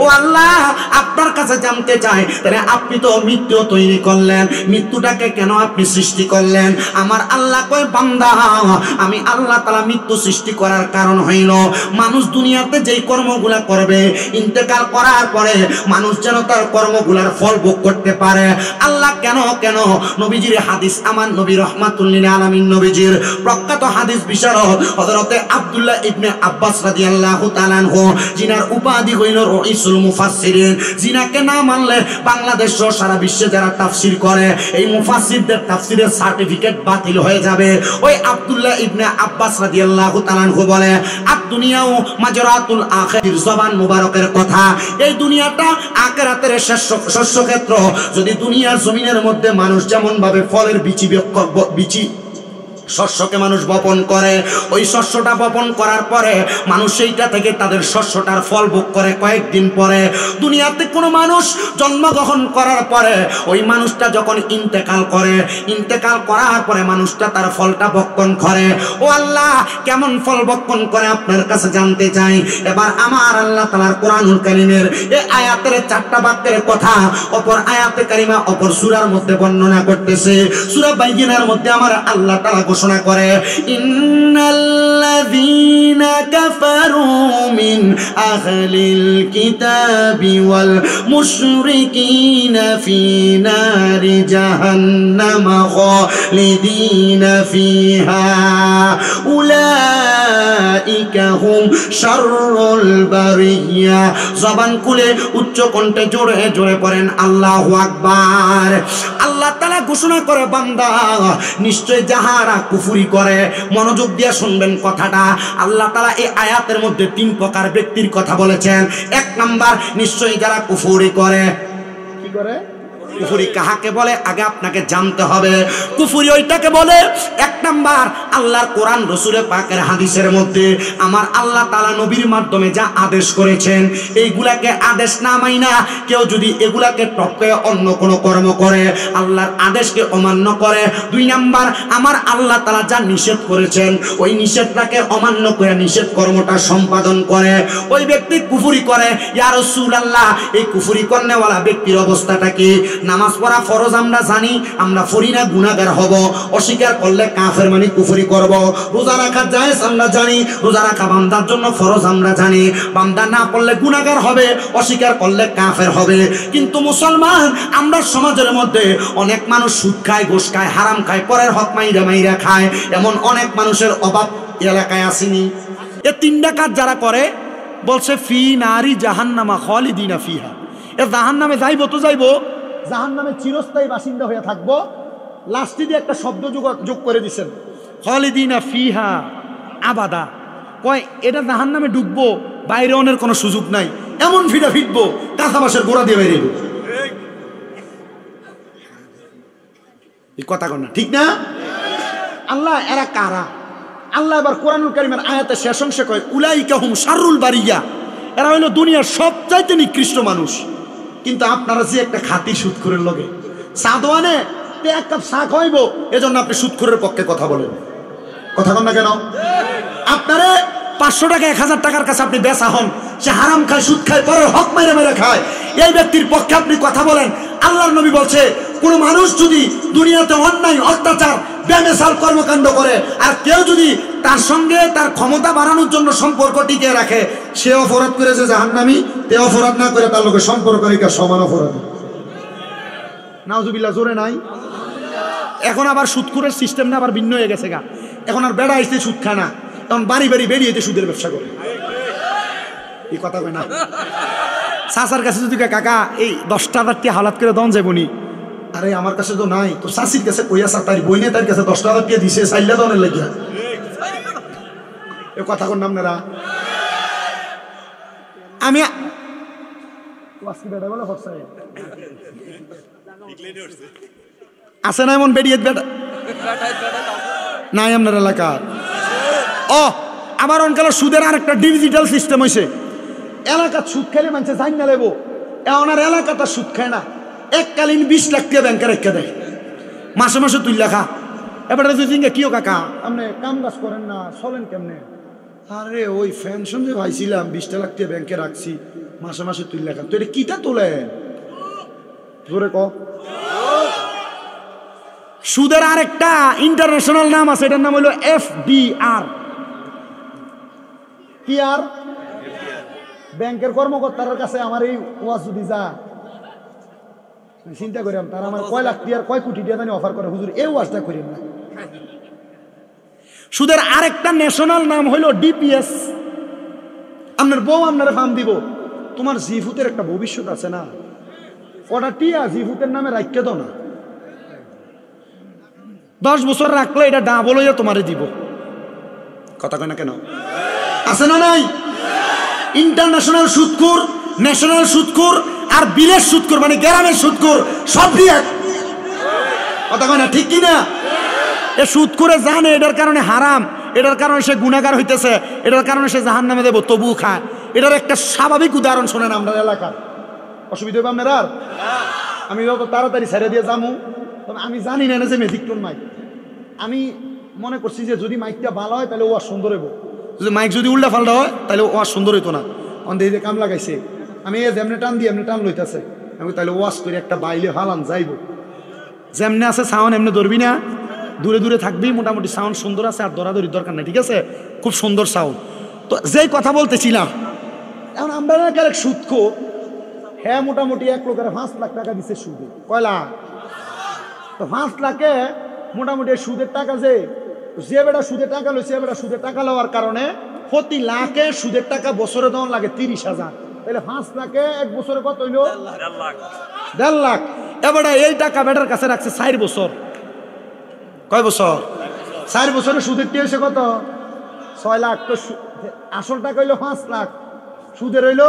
ও আল্লাহ, আপনার কাছে জানতে চাই, তাহলে আপনি তো মৃত্যু তৈরি করলেন, মৃত্যুটাকে কেন আপনি সৃষ্টি করলেন? আমার আল্লাহ কয়, বান্দা, আমি আল্লাহ তাআলা মৃত্যু সৃষ্টি করার কারণ হইল মানুষ দুনিয়াতে যেই কর্মগুলা করবে, ইন্তেকাল করার পরে মানুষ যেন তার কর্মগুলার ফল ভোগ করতে পারে। আল্লাহ কেন নবীজির হাদিস, আমার নবী রাহমাতুল লিল আলামিন নবীজির প্রখ্যাত হাদিস বিশারদ হযরতে আব্দুল্লাহ ইবনে আব্বাস রাদিয়াল্লাহু তাআলা আনহু, জিনার উপাধি হইল রাইসুল মুফাসসিরিন, জিনাকে না মানলে বাংলাদেশ সহ সারা বিশ্বে যারা তাফসীর করে এই মুফাসসিরদের তাফসীরের সার্টিফিকেট বাতিল হয়ে যাবে। ওই আব্দুল্লাহ ইবনে আব্বাস রাদিয়াল্লাহু তাআলা আনহু বলে, আদ-দুনিয়াউ মাজরাতুল আখির, জবান মুবারকের কথা, এই দুনিয়াটা আখিরাতের শস্য ক্ষেত্র। যদি দুনিয়ার জমিনের মধ্যে মানুষ যেমন ভাবে ফলের বিচি শস্যকে মানুষ বপন করে, ওই শস্যটা বপন করার পরে মানুষ সেইটা থেকে তাদের শস্যটার ফল ভোগ করে কয়েকদিন পরে। দুনিয়াতে কোনো মানুষ জন্মগ্রহণ করার পরে ওই মানুষটা যখন ইন্তেকাল করে, ইন্তেকাল করার পরে মানুষটা তার ফলটা ভক্ষণ করে। ও আল্লাহ, কেমন ফল ভক্ষণ করে আপনার কাছে জানতে চাই। এবার আমার আল্লাহ তাআলার কোরআনুল কারীমের এই আয়াতের 4টা বাক্যের কথা অপর আয়াতে কারিমা অপর সূরার মধ্যে বর্ণনা করতেছে। সূরা বাইয়িনার মধ্যে আমার আল্লাহ তাআলা ঘোষণা করে, ইন্নাল্লাযীনা কাফারু মিন আহলিল কিতাবি ওয়াল মুশরিকিনা ফি নারি জাহান্নাম খালিদিনা ফিহা উলাইকা হুম শাররুল বারিয়া। জবান খুলে উচ্চ কণ্ঠে জোরে জোরে পড়েন আল্লাহু আকবার। আল্লাহ তাআলা ঘোষণা করে, বান্দা, নিশ্চয় যাহারা কুফরি করে, মনোযোগ দিয়ে শুনবেন কথাটা, আল্লাহ তাআলা এই আয়াতের মধ্যে 3 প্রকার ব্যক্তির কথা বলেছেন। 1 নাম্বার, নিশ্চয়ই যারা কুফরি করে। কি করে? কুফরি কাহাকে বলে আগে আপনাকে জানতে হবে। কুফরি ওইটাকে বলে 1 নাম্বার, আল্লাহর কোরআন রাসূলের পাকের হাদিসের মধ্যে আমার আল্লাহ তাআলা নবীর মাধ্যমে যা আদেশ করেছেন এইগুলাকে আদেশ না মাইনা কেউ যদি এগুলাকে টপকে অন্য কোনো কর্ম করে, আল্লাহর আদেশকে অমান্য করে। 2 নাম্বার, আমার আল্লাহ তাআলা যা নিষেধ করেছেন ওই নিষেধটাকে অমান্য করে নিষেধ কর্মটা সম্পাদন করে, ওই ব্যক্তি কুফরি করে। ইয়া রাসূলুল্লাহ, এই কুফরি করনেওয়ালা ব্যক্তির অবস্থাটা কি? নামাজ পড়া ফরজ আমরা জানি, আমরা পড়ি না গুনাহগার হব, অস্বীকার করলে কাফের মানে কুফরি করব। রোজা রাখা জায়েজ আমরা জানি, রোজা রাখা বান্দার জন্য ফরজ আমরা জানি, বান্দা না পড়লে গুনাহগার হবে, অস্বীকার করলে কাফের হবে। কিন্তু মুসলমান আমরা সমাজের মধ্যে অনেক মানুষ সুদ খায়, ঘুষ খায়, হারাম খায়, পরের হক মাইরা খায়, এমন অনেক মানুষের অভাব এলাকায় আসেনি। এই 3টা কাজ যারা করে বলছে ফি নারি জাহান্নামা খালিদিনা ফিহা, এ জাহান্নামে যাইবো তো যাইবো, জাহান্নামে চিরস্থায়ী বাসিন্দা হয়ে থাকবো। লাস্টে দিয়ে একটা শব্দ যোগ করে দিচ্ছেন, খালিদিনা ফিহা আবাদা। কয় এটা জাহান্নামে ডুববো, বাইরে অনের কোনো সুযোগ নাই, এমন ফিটা ফিটবো কাঁথা বাঁশের গোড়া দিয়ে বাইরে। এই কথা কন না, ঠিক না? আল্লাহ এরা কারা? আল্লাহ এবার কোরআনুল কারীমের আয়াতে শেষ অংশে কয়, উলাইকা হুম শাররুল বারিয়া, এরা হইল দুনিয়ার সবচাইতে নিকৃষ্ট মানুষ। কিন্তু আপনারা যে একটা খাঁটি সুদখোরের লগে সাদওয়ানে 1 কাপ চা খাইব, এজন্য আপনি সুদখোরের পক্ষে কথা বলেন। কথা কন না কেন? আপনারে 500 টাকা 1000 টাকার কাছে আপনি বেচা হন, সে হারাম খায়, সুদ খায়, পরের হক মেরে খায়, এই ব্যক্তির পক্ষে আপনি কথা বলেন। আল্লাহর নবী বলছে, কোন মানুষ যদি দুনিয়াতে অন্যায় অত্যাচার বেমেসাল কর্মকাণ্ড করে আর কেউ যদি তার সঙ্গে তার ক্ষমতা বাড়ানোর জন্য সম্পর্ক টিকে রাখে, সে অপরাধ করেছে জাহান্নামী, তে অপরাধ না করে তার লোকের সম্পর্ক রেখে সমান অপরাধ। নাউজুবিল্লাহ, জোরে নাই? এখন আবার সুদখোরের সিস্টেমটা আবার ভিন্ন হয়ে গেছে গা। এখন আর বেড়া আসতে সুদ খায় না, এখন বাড়ি বেরিয়ে সুদের ব্যবসা করে। এই কথা কয় না? চাচার কাছে যদি কাকা এই 10টা টাকা হালাত করে দন যাবনি, আরে আমার কাছে তো নাই, তো চাষির কাছে কইয়া তার বইনে তার কাছে 10টা টাকা দিছে চাইলে দনের লাগিয়া। এ কথা কর নাম না। আমি আছে না এমন বেরিয়ে বেটা নাই আপনার এলাকার? ও আমার অনকাল সুদের আর একটা ডিজিটাল সিস্টেম হয়েছে। এলাকার সুদ খেলে মানুষে জান না লেবো, এখন আর এলাকাটা সুদ খায় না, এককালীন 20 লাখ টাকা ব্যাংকে রেখে দেয়, মাসে মাসে তুই লেখা। এবারে যদি কিও কাকা আপনি কাম কাজ করেন না, চলেন কেমনে? আরে ওই পেনশন যে পাইছিলাম 20 লাখ টাকা ব্যাংকে রাখছি, মাসে মাসে তুললে খান। তো এটা কিটা তোলেন জোরে ক। সুদের আরেকটা ইন্টারন্যাশনাল নাম আছে, এটার নাম হলো FDR। কি আর ব্যাংকের কর্মকর্তার কাছে আমার এই ওয়াজ যদি যা চিন্তা করি তারা আমার কয় লাখ টিয়ার কয় কোটি টিয়া জানি অফার করে, হুজুর এই ওয়াজটা করি না। সুদের আরেকটা ন্যাশনাল নাম হইল DPS। আপনার বউ আপনার ফার্ম দিব, তোমার জিফুতের একটা ভবিষ্যৎ আছে না, ওটা টিয়া জিফুতের নামে রাখতে দাও না, 10 বছর রাখলে এটা ডাবল হইয়া তোমারে দিব। কথা কয় না কেন? আছে না নাই? ইন্টারন্যাশনাল সুদখোর, ন্যাশনাল সুদখোর আর বিলের সুদখোর মানে গ্রামের সুদখোর সব এক। কথা কয় না ঠিক কিনা? এ সুদখোরে জানে এটার কারণে হারাম, এটার কারণে সে গুনাহগার হইতেছে, এটার কারণে সে জাহান্নামে দেব, তবু খায়। এটার একটা স্বাভাবিক উদাহরণ শোনেন আমরা এলাকার। অসুবিধা হবে আপনার? আর আমি যত তাড়াতাড়ি ছেড়ে দিয়ে যাবো, তবে আমি জানি না যে ম্যাজিকটোন মাইক। আমি মনে করছি যে যদি মাইকটা ভালো হয় তাহলে ওয়াজ সুন্দর হইব, যদি মাইক যদি উল্টা ফাল্টা হয় তাহলে ওয়াজ সুন্দর হইতো না। অন্ধে যে কাম লাগাইছে আমি যেমনি টান দিয়ে এমনি টান লইতেছে, আমি তাহলে ওয়াজ করে একটা বাইলে হালান যাইব। যেমনি আছে সাউন্ড এমনি ধরবি না, দূরে দূরে থাকবি, মোটামুটি সাউন্ড সুন্দর আছে, আর দরাদরির দরকার নাই, ঠিক আছে? খুব সুন্দর সাউন্ড। তো যেই কথা বলতেছিলাম, এখন আমরা এক সুদখোর, হ্যাঁ মোটামুটি এক লোকের 5 লাখ টাকা দিচ্ছে সুদে। কয় লাখ? তো 5 লাখে মোটামুটি সুদের টাকা যে বেটা সুদের টাকা লইছে, বেটা সুদের টাকা লওয়ার কারণে প্রতি লাখে সুদের টাকা বছরে দেওয়ার লাগে 30,000। তাহলে 5 লাখে এক বছরে কত হইল? 1.5 লাখ। এবারে এই টাকা বেটার কাছে রাখছে 4 বছর। কয় বছর? 4 বছরে সুদের টি হয়েছে কত? 6 লাখ। তো আসল টাকা হইলো 5 লাখ, সুদের হইলো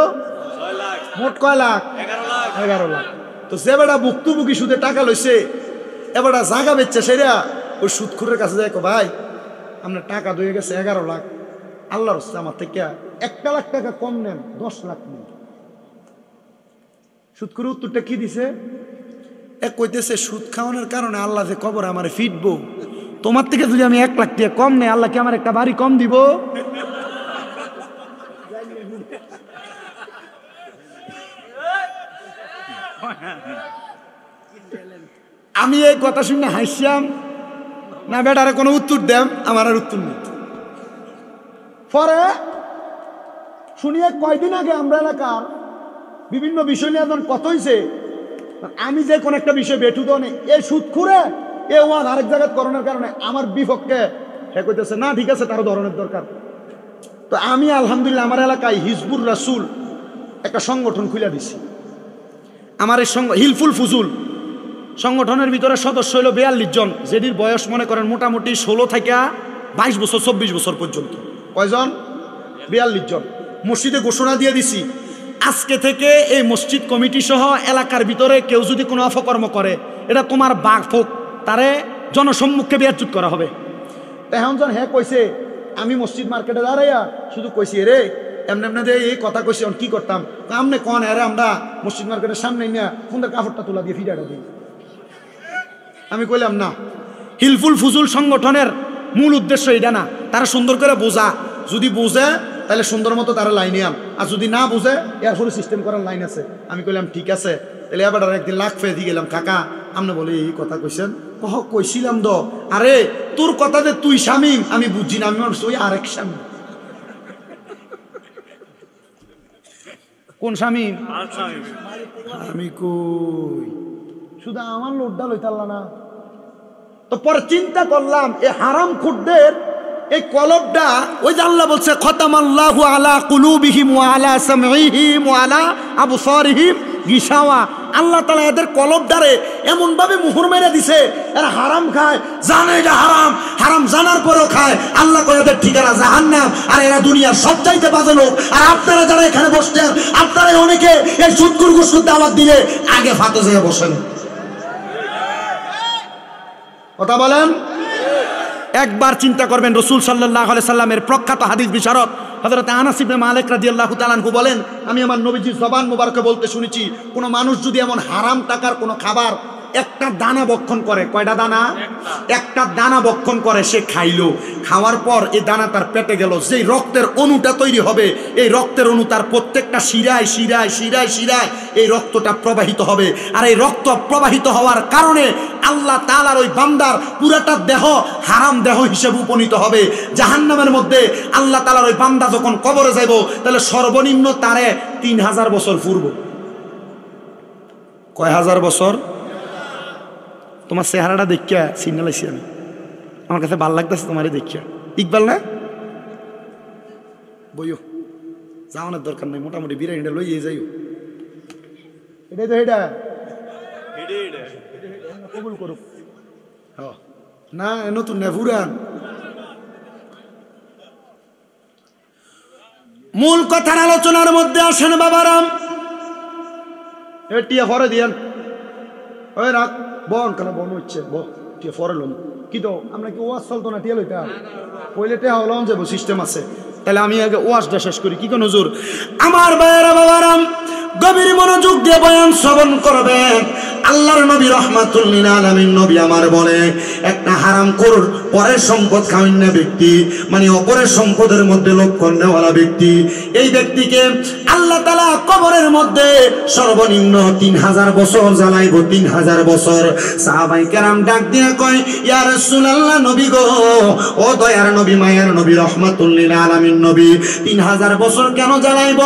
6 লাখ, মোট কয় লাখ? 11 লাখ। তো যে বেটা ভুক্তভোগী সুদের টাকা লইছে, এবারে জায়গা বেচছে, সেটা ওই সুদখোরের কাছে যায়, ভাই আপনার টাকা দয়ে গেছে 11 লাখ, আল্লাহর হচ্ছে আমার থেকে 1 লাখ টাকা কম নেন, 10 লাখ নেন। সুদখোরের উত্তরটা কি দিছে? এক কইতেছে সুদ খাওয়ানোর কারণে আল্লাহ যে কবর আমারে ফিটবো, তোমার থেকে যদি আমি 1 লাখ টাকা কম নেই, আল্লাহ কি আমার একটা বাড়ি কম দিব? আমি এই কথা শুনে হাসিয়াম না, বেটারে কোনো উত্তর দেম, আমার আর উত্তর নেই। পরে শুনিয়ে কয়দিন আগে আমরা এলাকার বিভিন্ন বিষয় নিয়ে এখন কথা হয়েছে, আমি যে কোন একটা বিষয় বেঠু দনে এই সুদখোরে এ ওয়াজ আরেক জায়গায় করোনার কারণে আমার বিপক্ষে সে কইতেছে না ঠিক আছে, তারও ধরনের দরকার। তো আমি আলহামদুলিল্লাহ আমার এলাকায় হিজবুর রাসূল একটা সংগঠন খুলে দিছি। আমার এই হিলফুল ফুজুল সংগঠনের ভিতরে সদস্য হলো 42 জন, যেটির বয়স মনে করেন মোটামুটি 16 থেকে 22 বছর 24 বছর পর্যন্ত। কয়জন? 42 জন। মসজিদে ঘোষণা দিয়ে দিছি, আজকে থেকে এই মসজিদ কমিটি সহ এলাকার ভিতরে কেউ যদি কোনো অপকর্ম করে, এটা তোমার বাঘ ফোক, তারে জনসম্মুখে বেয়াজ্জুত করা হবে। এখন জন হ্যাঁ কইছে, আমি মসজিদ মার্কেটে দাঁড়াইয়া শুধু কইছি রে এমনি এমনি যে এই কথা কইছি, কি করতাম আমনে কন আরে আমরা মসজিদ মার্কেটের সামনে নিয়ে সুন্দর কাপড়টা তোলা দিয়ে ফিরাটা দিই। আমি কইলাম না, হিলফুল ফুজুল সংগঠনের মূল উদ্দেশ্য এটা না, তারা সুন্দর করে বোঝা, যদি বোঝে তাহলে সুন্দর মতো তারা লাইনে আম, আর যদি না বুঝে এরপরে সিস্টেম করার লাইন আছে। আমি কইলাম ঠিক আছে, তাহলে এবার একদিন লাখ ফেয়ে দিয়ে গেলাম, কাকা আপনি বলে এই কথা কইছেন? কইছিলাম তো, আরে তোর কথা যে তুই স্বামী আমি বুঝছি না, আমি ওই আরেক স্বামী। কোন স্বামী? আমি কই শুধু আমার লোডটা লইতাল্লা না। তো পরে চিন্তা করলাম এই হারাম খুরদের এই কলবটা, ওই যে আল্লাহ বলছে খতামাল্লাহু আলা কুলুবিহিম ওয়া আলা সামঈহিম ওয়া আলা আবসারিহিম গিশাওয়া, আল্লাহ তাআলা এদের কলবটারে এমন ভাবে মুহর মেরে দিছে, এরা হারাম খায়, জানে এটা হারাম, হারাম জানার পরেও খায়। আল্লাহ কয় এদের ঠিকানা জাহান্নাম, আর এরা দুনিয়ার সবচাইতে বাজে লোক। আর আপনারা যারা এখানে বসছেন, আপনারা অনেকে এই সুদখোর ঘুষখোর দাওয়াত দিলে আগে ফাতে যেয়ে বসেন। কথা বলেন। একবার চিন্তা করবেন, রাসূল সাল্লাল্লাহু আলাইহি সাল্লামের প্রখ্যাত হাদিস বিশারদ হযরত আনাস ইবনে মালিক রাদিয়াল্লাহু তাআলা আনহু বলেন, আমি আমার নবীজির জবান মোবারকে বলতে শুনেছি, কোনো মানুষ যদি এমন হারাম টাকার কোনো খাবার একটা দানা বক্ষণ করে। কয়টা দানা? একটা দানা বক্ষণ করে। সে খাইলো, খাওয়ার পর এই দানা তার পেটে গেল, যেই রক্তের অণুটা তৈরি হবে, এই রক্তের অণু তার প্রত্যেকটা শিরায় শিরায় শিরায় শিরায় এই রক্তটা প্রবাহিত হবে। আর এই রক্ত প্রবাহিত হওয়ার কারণে আল্লাহ তাআলার ওই বান্দার পুরাটা দেহ হারাম দেহ হিসেবে উপনীত হবে। জাহান্নামের মধ্যে আল্লাহ তাআলার ওই বান্দা যখন কবরে যাইব, তাহলে সর্বনিম্ন তারে 3000 বছর পূর্ব। কয় হাজার বছর? তোমার চেহারাটা দেখিয়া সিগনালাইছি আমি, আমার কাছে ভাল লাগতেছে তোমারে দেখিয়া। ইকবাল না? বইও, যাওয়ানোর দরকার নেই, মোটামুটি বিরিয়ানিটা লইয়ে যাইও। এটাই তো এটা কবুল করুক না, নতুন না পুরান। মূল কথার আলোচনার মধ্যে আসেন বাবারাম। টিয়া ফরে দিয়ান, ওই রাখ বন কেন বন হচ্ছে, টিয়া ফরে লম কি তো আমরা কি ওয়াজ চলতো না? টিয়া লইতা কইলে টিয়া হলাম যাবো, সিস্টেম আছে। তাহলে আমি আগে ওয়াজটা শেষ করি। কি কোন হুজুর? আমার ভাইয়েরা বাবারাম, গভীর মনোযোগ দিয়ে বয়ান শ্রবণ করবেন। আল্লাহর নবী রাহমাতুল লিল আলামিন নবী আমার বলে, একটা হারামখোর পরের সম্পদ খাওয়ানো ব্যক্তি, মানে অপরের সম্পদের মধ্যে লক্ষণ নেওয়ালা ব্যক্তি, এই ব্যক্তিকে আল্লাহ তাআলা কবরের মধ্যে সর্বনিম্ন 3000 বছর জ্বালাইব। 3000 বছর। সাহাবায়ে কেরাম ডাক দিয়ে কয়, ইয়া রাসূলুল্লাহ, নবী গো, ও দয়ার নবী, মায়ার নবী, রাহমাতুল লিল আলামিন নবী, 3000 বছর কেন জ্বালাইব?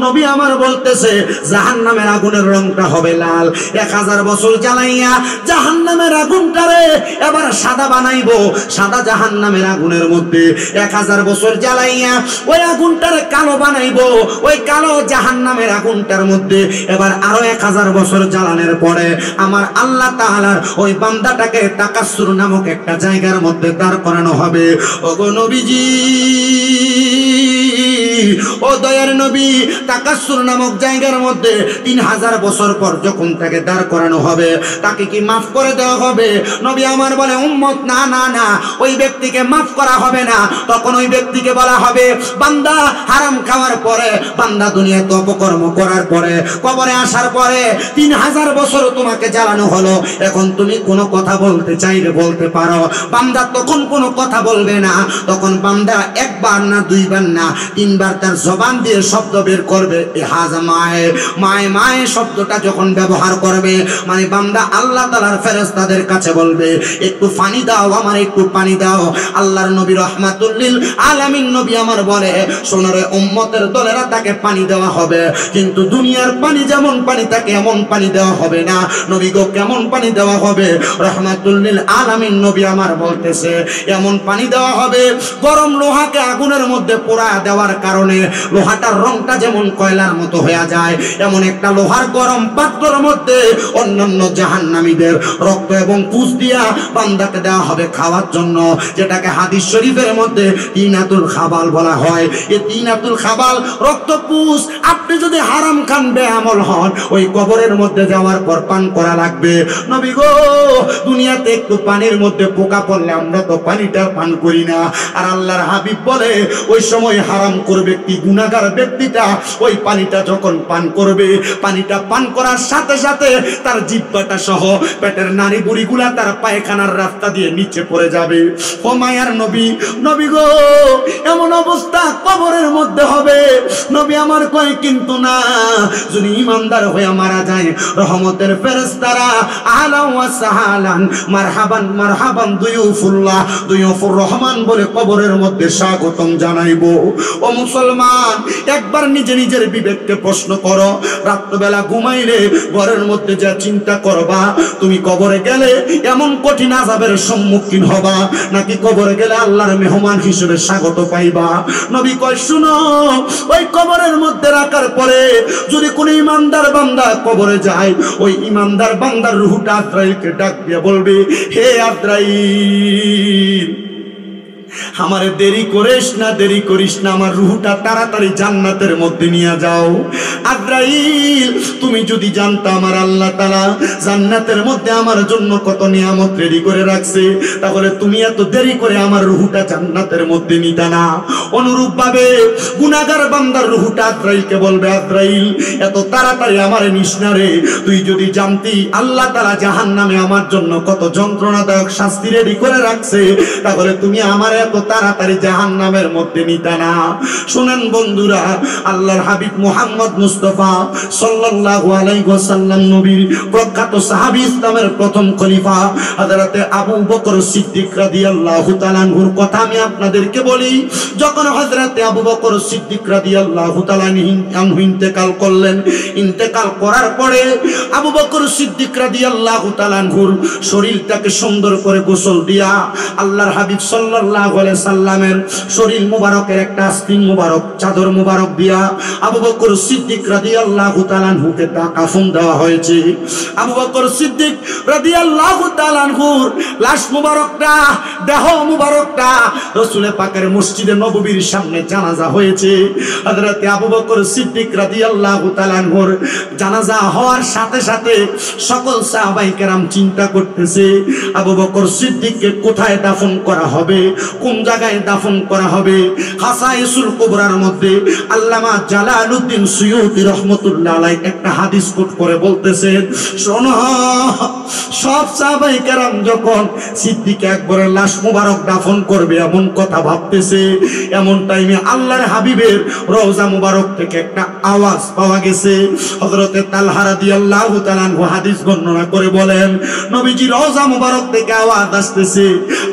নবী আমার বলতেছে, জাহান্নামের আগুনের রংটা হবে লাল। 1000 বছর জ্বালাইয়া জাহান্নামের আগুনটারে এবার সাদা বানাইবো। সাদা জাহান্নামের আগুনের মধ্যে 1000 বছর জ্বালাইয়া ওই আগুনটারে কালো বানাইবো। ওই কালো জাহান্নামের আগুনটার মধ্যে এবার আরো 1000 বছর জ্বালানোর পরে আমার আল্লাহ তাআলার ওই বান্দাটাকে তাকাসসুর নামক একটা জায়গার মধ্যে দাঁড় করানো হবে। ওগো নবীজি, ও দয়ার নবী, তাকাসসুর নামক জায়গার মধ্যে 3000 বছর পর যখন তাকে দাঁড় করানো হবে, তাকে কি মাফ করে দেওয়া হবে? নবী আমার বলে, উম্মত, না না না, ওই ব্যক্তিকে মাফ করা হবে না। তখন ওই ব্যক্তিকে বলা হবে, বান্দা হারাম খাওয়ার পরে, বান্দা দুনিয়াতে অপকর্ম করার পরে, কবরে আসার পরে 3000 বছর তোমাকে জ্বালানো হলো, এখন তুমি কোনো কথা বলতে চাইলে বলতে পারো। বান্দা তখন কোনো কথা বলবে না। তখন বান্দা একবার না, দুইবার না, 3বার তার জবান দিয়ে শব্দ বের করবে, হাজা মায়ে মায়ে মায়ে শব্দটা যখন ব্যবহার করবে, মানে বান্দা আল্লাহ তাআলার ফেরেশতাদের কাছে বলবে, একটু পানি দাও, আমার একটু পানি দাও। আল্লাহর নবী রাহমাতুল লিল আলামিন নবী আমার বলে, সোনারে উম্মতের দলেরা তাকে পানি দেওয়া হবে, কিন্তু দুনিয়ার পানি যেমন পানি তাকে এমন পানি দেওয়া হবে না। নবী গো, কেমন পানি দেওয়া হবে? রাহমাতুল লিল আলামিন নবী আমার বলতেছে, এমন পানি দেওয়া হবে, গরম লোহাকে আগুনের মধ্যে পোড়া দেওয়ার কারণে লোহাটার রংটা যেমন কয়লার মতো হয়ে যায়, এমন একটা লোহার গরম পাত্রের মধ্যে অন্যান্য জাহান্নামীদের রক্ত এবং পুষ দিয়া বান্দাকে দেওয়া হবে খাওয়ার জন্য, যেটাকে হাদিস শরীফের মধ্যে তিনাতুল খাবাল বলা হয়। এই তিনাতুল খাবাল, রক্ত পুষ, আপনি যদি হারাম খান, বেআমল হন, ওই কবরের মধ্যে যাওয়ার পর পান করা লাগবে। নবী গো, দুনিয়াতে একটু পানির মধ্যে পোকা পড়লে আমরা তো পানিটা পান করি না। আর আল্লাহর হাবিব বলে, ওই সময় হারামখোর ব্যক্তি, গুনাহগার ব্যক্তিটা ওই পানিটা যখন পান করবে, পানিটা পান করার সাথে সাথে তার জিহ্বাটা সহ পেটের নাড়ি বুড়িগুলা তার পায়খানার রাস্তা দিয়ে নিচে পড়ে যাবে। ও মায়ার নবী, নবী গো, এমন অবস্থা কবরের মধ্যে হবে। নবী আমার কয়, কিন্তু না, যদি ইমানদার হয়ে মারা যায়, রহমতের ফেরেশতারা আহলান ওয়া সাহালান, মারহাবান মারহাবান, দুয়ুফুল্লাহ, দুয়ুফুর রহমান বলে কবরের মধ্যে স্বাগতম জানাইবো। ও মুসলমান, একবার নিজে নিজের বিবেককে প্রশ্ন করো। রাত্রবেলা ঘুমাইলে ঘরের মধ্যে যা চিন্তা করবা, তুমি কবরে গেলে এমন কঠিন আযাবের সম্মুখীন হবা, নাকি কবরে গেলে আল্লাহর মেহমান হিসেবে স্বাগত পাইবা? নবী কয়, শুনো, ওই কবরের মধ্যে রাখার পরে যদি কোনো ইমানদার বান্দা কবরে যায়, ওই ইমানদার বান্দার রূহটা আজরাইলকে ডাক দিয়ে বলবে, হে আজরাইল, আমারে দেরি করিস না, দেরি করিস না, আমার রূহটা তাড়াতাড়ি জান্নাতের মধ্যে নিয়ে যাও। আজরাইল, তুমি যদি জানতা আমার আল্লাহ তাআলা জান্নাতের মধ্যে আমার জন্য কত নিয়ামত রেডি করে রাখছে, তাহলে তুমি এত দেরি করে আমার রূহটা জান্নাতের মধ্যে নিতা না। অনুরূপ ভাবে গুনাহগার বান্দার রূহটা আজরাইলকে বলবে, আজরাইল এত তাড়াতাড়ি আমারে নিস না রে, তুই যদি জানতি আল্লাহ তাআলা জাহান্নামে আমার জন্য কত যন্ত্রণাদায়ক শাস্তি রেডি করে রাখছে, তাহলে তুমি আমার এত তাড়াতাড়ি জাহান্নামের মধ্যে নিতা না। শুনেন বন্ধুরা, আল্লাহর হাবিব মুহাম্মদ মুস্তাফা সাল্লাল্লাহু আলাইহি ওয়াসাল্লাম নবীর প্রখ্যাত সাহাবী, ইসলামের প্রথম খলিফা হযরতে আবু বকর সিদ্দিক রাদিয়াল্লাহু তাআলা আনহুর কথা আমি আপনাদেরকে বলি। যখন হযরতে আবু বকর সিদ্দিক রাদিয়াল্লাহু তাআলা আনহু ইন্তেকাল করলেন, ইন্তেকাল করার পরে আবু বকর সিদ্দিক রাদিয়াল্লাহু তাআলা আনহুর শরীরটাকে সুন্দর করে গোসল দিয়া আল্লাহর হাবিব সাল্লাল্লাহু আলাইহি সাল্লামের শরীর মুবারকের একটা আস্তিন মুবারক চাদর মুবারক দিয়া আবু বকর সিদ্দিক রাদিয়াল্লাহু তাআলা আনহুকে কাফন দেওয়া হয়েছে। আবু বকর সিদ্দিক রাদিয়াল্লাহু তাআলা আনহুর লাশ মুবারকটা, দেহ মুবারকটা রাসূল পাকের মসজিদে নববীর সামনে জানাজা হয়েছে। হযরতে আবু বকর সিদ্দিক রাদিয়াল্লাহু তাআলা আনহুর জানাজা হওয়ার সাথে সাথে সকল সাহাবায়ে কেরাম চিন্তা করতেছে আবু বকর সিদ্দিককে কোথায় দাফন করা হবে, কোন জায়গায় দাফন করা হবে। হাসাইসুল কুবরার মধ্যে আল্লামা জালালউদ্দিন সুয়ুতী রাহমাতুল্লাহ আলাইহি একটা হাদিস কোট করে বলতেছেন, শোনো সব সাহাবায়ে কেরাম যখন সিদ্দিক আকবরের লাশ মুবারক দাফন করবে এমন কথা ভাবতেছে, এমন টাইমে আল্লাহর হাবিবের রওজা মুবারক থেকে একটা আওয়াজ পাওয়া গেছে। হযরতে তালহা রাদিয়াল্লাহু তাআলা আনহু হাদিস বর্ণনা করে বলেন, নবীজি রওজা মুবারক থেকে আওয়াজ আসতেছে,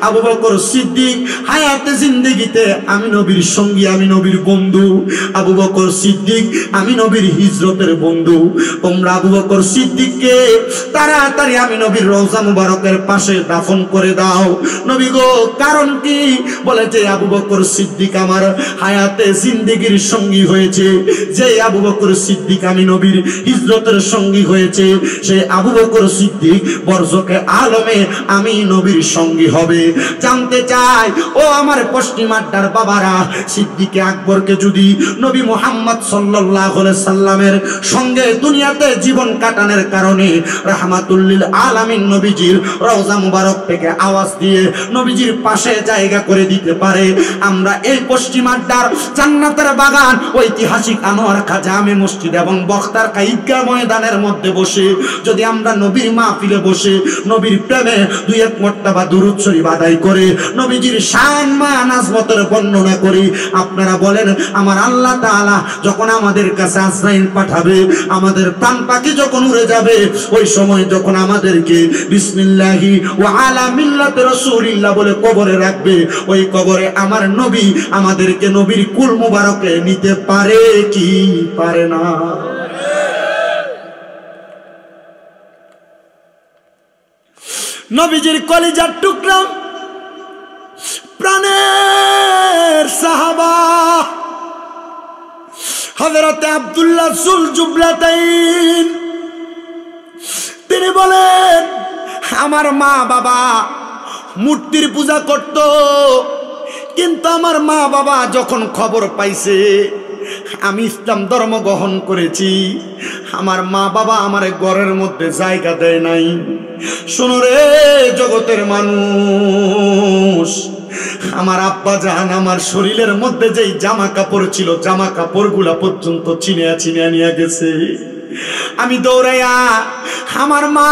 আবু বকর সিদ্দিক হায়াতে জিন্দেগিতে আমি নবীর সঙ্গী, আমি নবীর বন্ধু। আবু বকর সিদ্দিক আমি নবীর হিজরতের বন্ধু। তোমরা আবু বকর সিদ্দিককে তাড়াতাড়ি আমি নবীর রওজা মুবারকের পাশে দাফন করে দাও। নবী গো, কারণ কি? বলে যে আবু বকর সিদ্দিক আমার হায়াতে জিন্দেগির সঙ্গী হয়েছে, যে আবু বকর সিদ্দিক আমি নবীর হিজরতের সঙ্গী হয়েছে, সেই আবু বকর সিদ্দিক বরজকে আলমে আমি নবীর সঙ্গী হবে। জানতে চাই ও আমার পশ্চিমাড্ডার বাবারা, সিদ্দিকে আকবরকে যদি নবী মুহাম্মদ সাল্লাল্লাহু আলাইহি সাল্লামের সঙ্গে দুনিয়াতে জীবন কাটানোর কারণে রাহমাতুল লিল আলামিন নবীজির রওজা মুবারক থেকে আওয়াজ দিয়ে নবীজির পাশে জায়গা করে দিতে পারে, আমরা এই পশ্চিমাড্ডার জান্নাতের বাগান ঐতিহাসিক আনোয়ার খাঁ জামে মসজিদ এবং বখতারকা ঈদগাহ ময়দানের মধ্যে বসে যদি আমরা নবীর মাহফিলে বসে নবীর প্রেমে দুই এক মর্তবা দুরূদ শরীফ আদায় করে নবীজির শান মান আজমতের বর্ণনা করি, আপনারা বলেন আমার আল্লাহ তাআলা যখন আমাদের কাছে আজরাইল পাঠাবে, আমাদের প্রাণ পাখি যখন উড়ে যাবে, ওই সময় যখন আমাদেরকে বিসমিল্লাহি ওয়া আলা মিল্লাতি রাসূলিল্লাহ বলে কবরে রাখবে, ওই কবরে আমার নবী আমাদেরকে নবীর কুল মুবারকে নিতে পারে কি পারে না? নবীজির কলিজার টুকরা প্রাণের সাহাবা হযরতে আব্দুল্লাহ যুল জুবলাতাইন, তিনি বলেন আমার মা বাবা মূর্তির পূজা করত, কিন্তু আমার মা বাবা যখন খবর পাইছে আমি ইসলাম ধর্ম গ্রহণ করেছি, আমার মা বাবা আমার ঘরের মধ্যে জায়গা দেয় নাই। শোনো রে জগতের মানুষ, আমার আব্বা জান আমার শরীরের মধ্যে যেই জামা কাপড় ছিল, জামা কাপড়গুলা পর্যন্ত ছিনিয়া ছিনিয়া নিয়ে গেছে। আমি দৌড়াইয়া আমার মা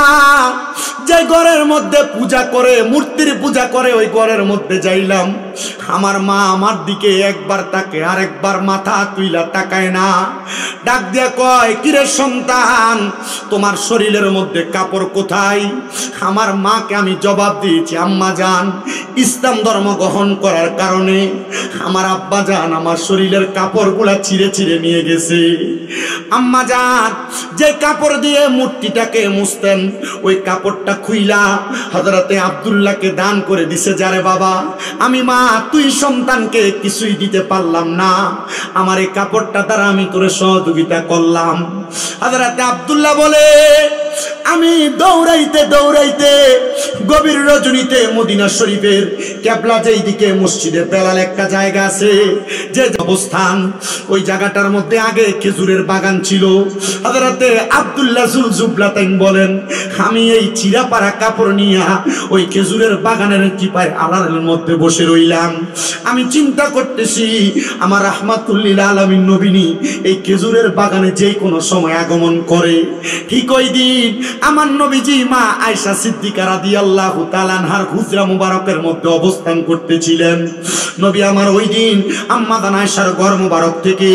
যে ঘরের মধ্যে পূজা করে, মূর্তির পূজা করে, ওই ঘরের মধ্যে যাইলাম। আমার মা আমার দিকে একবার তাকে আর একবার মাথা তুইলা তাকায় না, ডাক দিয়া কয়, কিরে সন্তান তোমার শরীরের মধ্যে কাপড় কোথায়? আমার মাকে আমি জবাব দিয়েছি, আম্মা জান ইসলাম ধর্ম গ্রহণ করার কারণে আমার আব্বা জান আমার শরীরের কাপড়গুলা ছিঁড়ে ছিঁড়ে নিয়ে গেছে। আম্মা জান যে কাপড় দিয়ে মূর্তিটাকে মুছতেন ওই কাপড়টা খুইলা হযরতে আব্দুল্লাহকে দান করে দিছে। যারে বাবা আমি মা তুই সন্তানকে কিছুই দিতে পারলাম না, আমার এই কাপড়টা দ্বারা আমি তোরে সহযোগিতা করলাম। হযরতে আব্দুল্লাহ বলে আমি দৌড়াইতে দৌড়াইতে গভীর রজনীতে মদিনা শরীফের কেবলা যেই দিকে মসজিদে বেলাল একটা জায়গা আছে, যে অবস্থান, ওই জায়গাটার মধ্যে আগে খেজুরের বাগান ছিল। হযরতে আব্দুল্লাহ জুলজুবলাতাইন বলেন, আমি এই চিরাপাড়া কাপড় নিয়ে ওই খেজুরের বাগানের চিপায় আড়ালের মধ্যে বসে রইলাম। আমি চিন্তা করতেছি আমার রাহমাতুল লিল আলামিন নবীনি এই খেজুরের বাগানে যে কোনো সময় আগমন করে। ঠিক ওই দিন আমার নবীজি মা আয়েশা সিদ্দিকা রাদিয়াল্লাহু তাআলা আনহার হুজরা মুবারকের মধ্যে অবস্থান করতেছিলেন। নবী আমার ওই দিন আম্মা জান আয়েশার ঘর মুবারক থেকে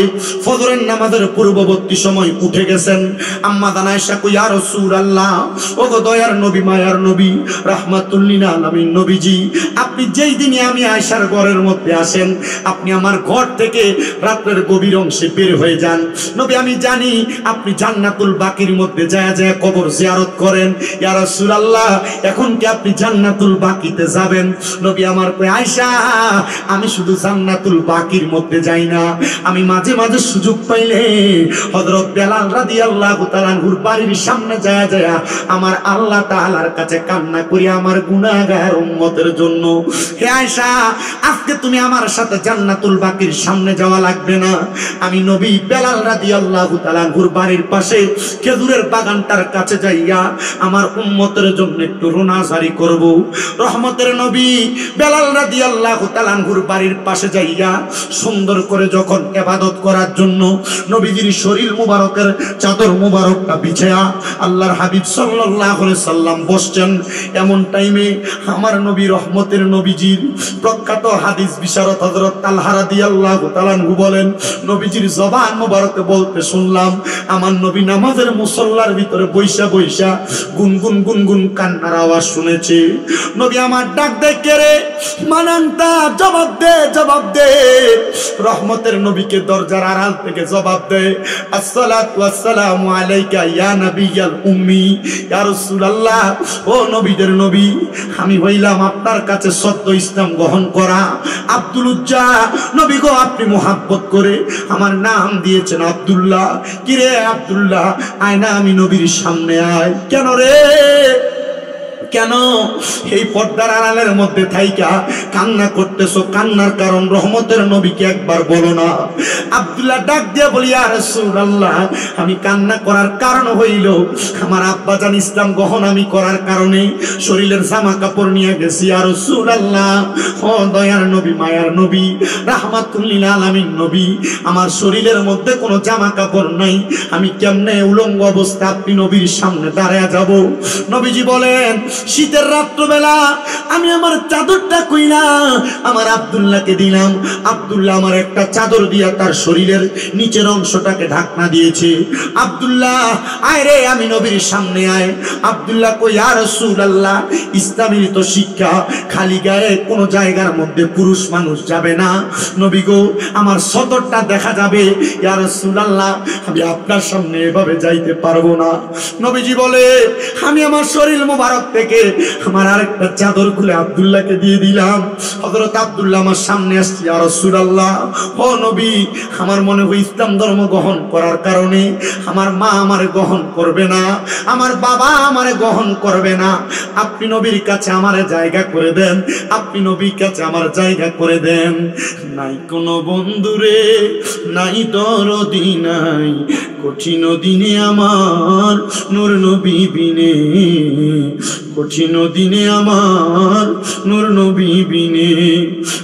ফজরের নামাজের পূর্ববর্তী সময় উঠে গেছেন। আম্মা জান আয়েশা কই, ইয়া রাসূলুল্লাহ, ওগো দয়ার নবী, মায়ার নবী, রাহমাতুল লিল আলামিন নবীজি, আপনি যেই দিনে আমি আয়েশার ঘরের মধ্যে আসেন, আপনি আমার ঘর থেকে রাতের গভীর অংশে বের হয়ে যান। নবী আমি জানি আপনি জান্নাতুল বাকির মধ্যে যায় যায় কবর জিয়ারত করেন। ইয়া রাসূলুল্লাহ, এখন কি আপনি জান্নাতুল বাকিতে যাবেন? নবী আমার কই, আয়েশা, আমি শুধু জান্নাতুল বাকির মধ্যে যাই না, আমি মাঝে মাঝে সুযোগ পাইলে হযরত বেলাল রাদিয়াল্লাহু তাআলা আনহুর বাড়ির সামনে যায় যায় আমার আল্লাহ তাআলার কাছে কান্না করি আমার গুনাহগার উম্মতের জন্য। হে আয়েশা, আজকে তুমি আমার সাথে জান্নাতুল বাকির সামনে যাওয়া লাগবে না, আমি নবী বেলাল রাদিয়াল্লাহু তাআলা আনহুর বাড়ির পাশে খেজুরের বাগানটার কাছে যাইয়া আমার উম্মতের জন্য একটু রোনাজারি করব। রহমতের নবী বেলাল রাদিয়াল্লাহু তাআলা আনহুর বাড়ির পাশে যাইয়া সুন্দর করে যখন ইবাদত করার জন্য নবীজির শরীর মুবারকের চাদর মুবারকটা বিছায়া আল্লাহর হাবিব সাল্লাল্লাহু আলাইহি সাল্লাম বসছেন, এমন টাইমে আমার নবী রহমতের নবীজির প্রখ্যাত হাদিস বিশারদ হযরত তালহা রাদিয়াল্লাহু তাআলা আনহু বলেন, নবীজির জবান মুবারকে বলতে শুনলাম আমার নবী নামাজের মুসল্লার ভিতরে বৈশা বৈশা গুনগুন গুনগুন কান্নার আওয়াজ শুনেছে। নবী আমার ডাক দেয়, কে রে? মানান্তা, জবাব দে, জবাব দে। রহমতের নবীকে দরজার আড়াল থেকে জবাব দেয়, আসসালাতু ওয়াসসালামু আলাইকা ইয়া নবিয়াল উম্মি, ইয়া রাসূলুল্লাহ, ও নবীদের নবী, আমি হইলাম আপনার কাছে সত্য ইসলাম গ্রহণ করা আব্দুল উজ্জা। নবী গো, আপনি মুহাব্বত করে আমার নাম দিয়েছেন আব্দুল্লাহ। কিরে আব্দুল্লাহ, আয় না, আমি নবীর সামনে আয়। কেন রে, কেন এই পর্দার আড়ালের মধ্যে থাইকা কান্না করতেছো? কান্নার কারণ রহমতের নবীকে একবার বলো না। আব্দুল্লাহ ডাক দিয়ে বলি, ইয়া রাসূলুল্লাহ, আমি কান্না করার কারণ হইল আমার আব্বাজান ইসলাম গ্রহণ আমি করার কারণে শরীরের জামা কাপড় নিয়ে গেছি। ইয়া রাসূলুল্লাহ, ও দয়ার নবী, মায়ার নবী, রাহমাতুল লিল আলামিন নবী, আমার শরীরের মধ্যে কোনো জামা কাপড় নাই, আমি কেমনে উলঙ্গ অবস্থা আপনি নবীর সামনে দাঁড়ায়া যাব? নবীজি বলেন, শীতের রাত্রবেলা আমি আমার চাদরটা কইলা আমার আব্দুল্লাহকে দিলাম। আব্দুল্লাহ আমার একটা চাদর দিয়া তার শরীরের নিচের অংশটাকে ঢাকনা দিয়েছে। আব্দুল্লাহ, আয় রে, আমি নবীর সামনে আয়। আব্দুল্লাহ কই, ইয়া রাসূলুল্লাহ, ইসলামের তো শিক্ষা খালি গায়ে কোনো জায়গার মধ্যে পুরুষ মানুষ যাবে না। নবী গো, আমার সদরটা দেখা যাবে। ইয়া রাসূলুল্লাহ, আমি আপনার সামনে এভাবে যাইতে পারবো না। নবীজি বলে, আমি আমার শরীর মোবারক থেকে আমার আরেকটা চাদর খুলে আব্দুল্লাহকে দিয়ে দিলাম। হযরত আব্দুল্লাহ আমার সামনে আসছে। ইয়া রাসূলুল্লাহ, ও নবী, আমার মনে হয় ইসলাম ধর্ম গ্রহণ করার কারণে আমার মা আমারে গ্রহণ করবে না, আমার বাবা আমারে গ্রহণ করবে না, আপনি নবীর কাছে আমারে জায়গা করে দেন, আপনি নবীর কাছে আমার জায়গা করে দেন। নাই কোনো বন্ধুরে, নাই দরদি, নাই কঠিন দিনে আমার নূর নবী বিনে, কঠিন দিনে আমার নূর নবী বিনে।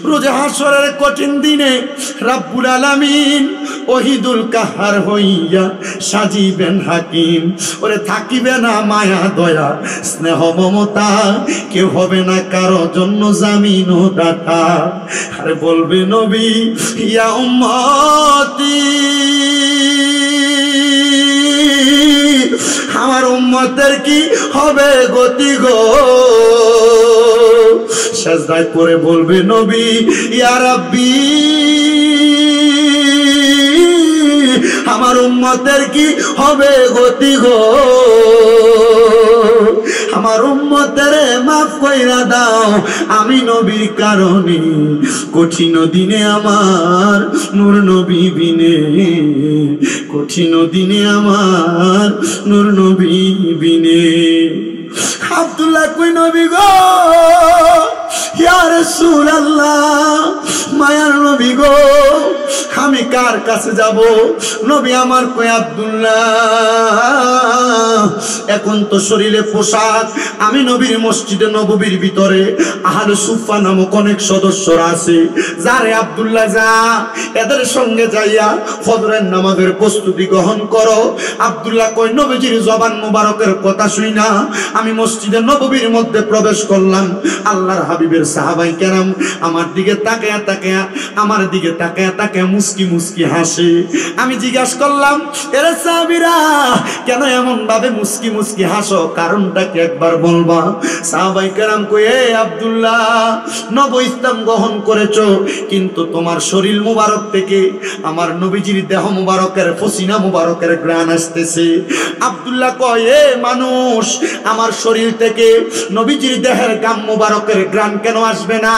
রোজা হাসরের কঠিন দিনে রাব্বুল আলামিন ওহিদুল কাহার হইয়া সাজিবেন হাকিম। ওরে থাকিবে না মায়া দয়া স্নেহ মমতা, কেউ হবে না কারো জন্য জামিন ও দাতা। আরে বলবে নবী, ইয়া উম্মতি, আমার উম্মতের কি হবে গতি গো? সাজদায় পড়ে বলবে নবী, ইয়া রাব্বি, আমার উম্মতের কি হবে গতি গো? আমার উম্মত উম্মতেরে মাফ কইরা দাও, আমি নবীর কারণে কঠিন দিনে আমার নূর নবী বিনে, কঠিন দিনে আমার নূর নবী বিনে। আব্দুল্লাহ কই নবী গো, ইয়া রাসূলুল্লাহ, মায়ার নবী গো, আমি কার কাছে যাব? নবী আমার কই আব্দুল্লাহ, এখন তো শরীরে পোশাক, আমি নবীর মসজিদে নববীর ভিতরে আহলে সুফা নামক অনেক সদস্যরা আছে, যারে আব্দুল্লাহ যা, এদের সঙ্গে যাইয়া ফজরের নামাজের প্রস্তুতি গ্রহণ করো। আব্দুল্লাহ কই নবীজির জবান মুবারকের কথা শুই না আমি মসজিদে নববীর মধ্যে প্রবেশ করলাম। আল্লাহর হাবিবের সাহাবাই কেরাম আমার দিকে তাকায়া তাকায়া, আমার দিকে তাকায়া তাকায়া মুস্কি মুস্কি হাসে। আমি জিজ্ঞাসা করলাম, এরে সাহাবীরা কেন এমন ভাবে মুস্কি মুস্কি হাসো, কারণটা কি একবার বলবা? সাহাবাই কেরাম কই, এ আব্দুল্লাহ, নব ইসলাম গ্রহণ করেছো, কিন্তু তোমার শরীর মুবারক থেকে আমার নবীজির দেহ মুবারকের পসিনা মুবারকের ঘ্রাণ আসতেছে। আব্দুল্লাহ কয়, এ মানুষ, আমার শরীর থেকে নবীজির দেহের গাম মুবারকের ঘ্রাণ কেন আসবে না?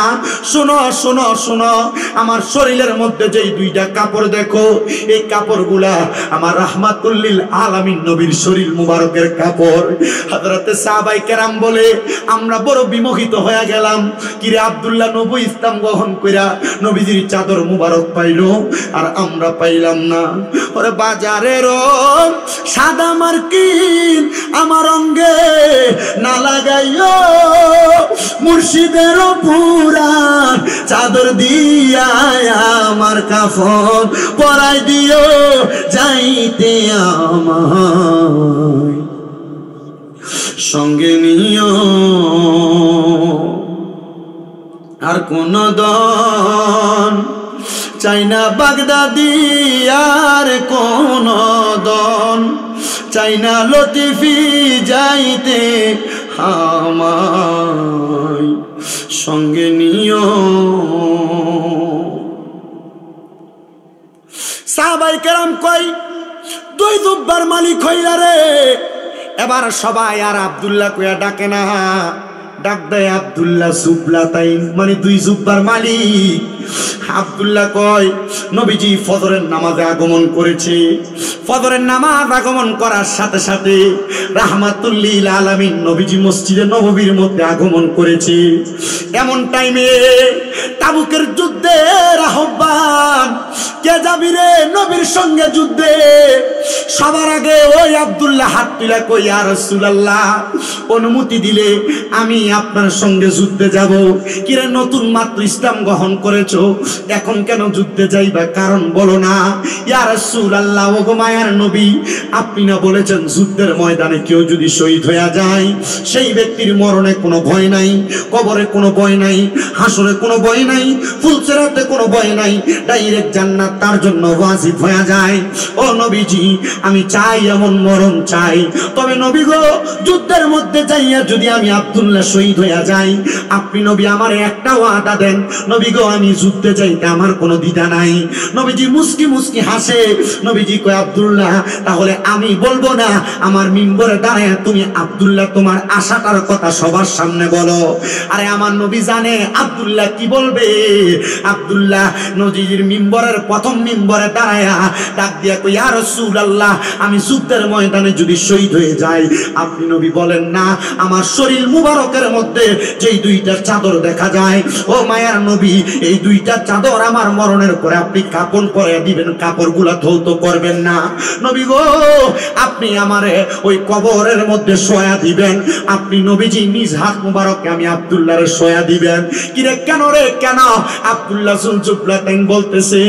শোনো শোনো শোনো, আমার শরীরের মধ্যে যেই দুইটা কাপড় দেখো, এই কাপড়গুলা আমার রাহমাতুল লিল আলামিন নবীর শরীর মুবারকের কাপড়। হযরতে সাহাবায়ে কেরাম বলে আমরা বড় বিমোহিত হয়ে গেলাম, কিরে আব্দুল্লাহ নবী ইসলাম গ্রহণ কইরা নবীজির চাদর মুবারক পাইলো আর আমরা পাইলাম না। ওরে বাজারের সাদা মার্কিন আমার অঙ্গে না লাগাইও, মুর্শিদের পুরান চাদর দিয়া আমার কাফন পরাই দিও, যাইতে আমায় সঙ্গে নিও, আর কোন দন চাই না বাগদাদি, আর কোন দন চাই না লতিফি, যাইতে আমায় সঙ্গে নিও। সাহাবায়ে কেরাম কই, দুই জুব্বার মালিক হইলা রে। এবার সবাই আর আব্দুল্লাহ কইয়া ডাকে না, ডাক দেয় আব্দুল্লাহ সুবলাতাইন, মানে দুই জুব্বার মালিক। আব্দুল্লাহ কয়, নবীজি ফজরের নামাজে আগমন করেছে, ফজরের নামাজ আগমন করার সাথে সাথে রাহমাতুল লিল আলামিন নবীজি মসজিদে নববীর মধ্যে আগমন করেছে। এমন টাইমে তাবুকের যুদ্ধের আহ্বান, কে যাবি রে নবীর সঙ্গে যুদ্ধে? সবার আগে ওই আব্দুল্লাহ হাত তুলে কই, ইয়া রাসূলুল্লাহ, অনুমতি দিলে আমি আপনার সঙ্গে যুদ্ধে যাব। কিরে নতুন মাত্র ইসলাম গ্রহণ করেছো, এখন কেন যুদ্ধে যাইবা, কারণ বলো না। ইয়া রাসূলুল্লাহ, ওগো মায়ার নবী, আপনি না বলেছেন যুদ্ধের ময়দানে কেউ যদি শহীদ হয়ে যায় সেই ব্যক্তির মরণে কোনো ভয় নাই, কবরে কোনো ভয় নাই, হাসরে কোনো ভয় নাই, ফুলসিরাতে কোনো ভয় নাই, ডাইরেক্ট জান্নাত তার জন্য ওয়াজিব হয়ে যায়। ও নবীজি, আমি চাই এমন মরণ চাই, তবে নবী গো, যুদ্ধের মধ্যে যাইয়া যদি আমি আব্দুল্লাহ শহীদ হইয়া যাই, আপনি নবী আমার একটা ওয়াদা দেন, নবী গো আমি যুদ্ধে যাইতে আমার কোনো দ্বিধা নাই। নবীজি মুস্কি মুস্কি হাসে। নবীজি কয়, আব্দুল্লাহ, তাহলে আমি বলবো না, আমার মিম্বরে দাঁড়ায় তুমি আব্দুল্লাহ তোমার আশাটার কথা সবার সামনে বলো। আরে আমার নবী জানে আব্দুল্লাহ কি বলবে। আব্দুল্লাহ নবীজির মিম্বরের প্রথম মিম্বরে দাঁড়ায়া ডাক দিয়া কই, ইয়া রাসূলুল্লাহ, আমি যুদ্ধের ময়দানে যদি শহীদ হয়ে যাই, আপনি নবী বলেন না আমার শরীর মুবারকের মধ্যে যেই দুইটা চাদর দেখা যায়, ও মায়ার নবী, এই দুইটা চাদর আমার মরণের পরে আপনি কাপন পরে দিবেন, কাপড়গুলা ধৌত করবেন না। নবী গো, আপনি আমারে ওই কবরের মধ্যে শোয়া দিবেন, আপনি নবীজি নিজ হাত মুবারকে আমি আব্দুল্লাহরে শোয়া দিবেন। কিরে কেন রে, কেন? আব্দুল্লাহ সুবলাতাইন বলতেছে,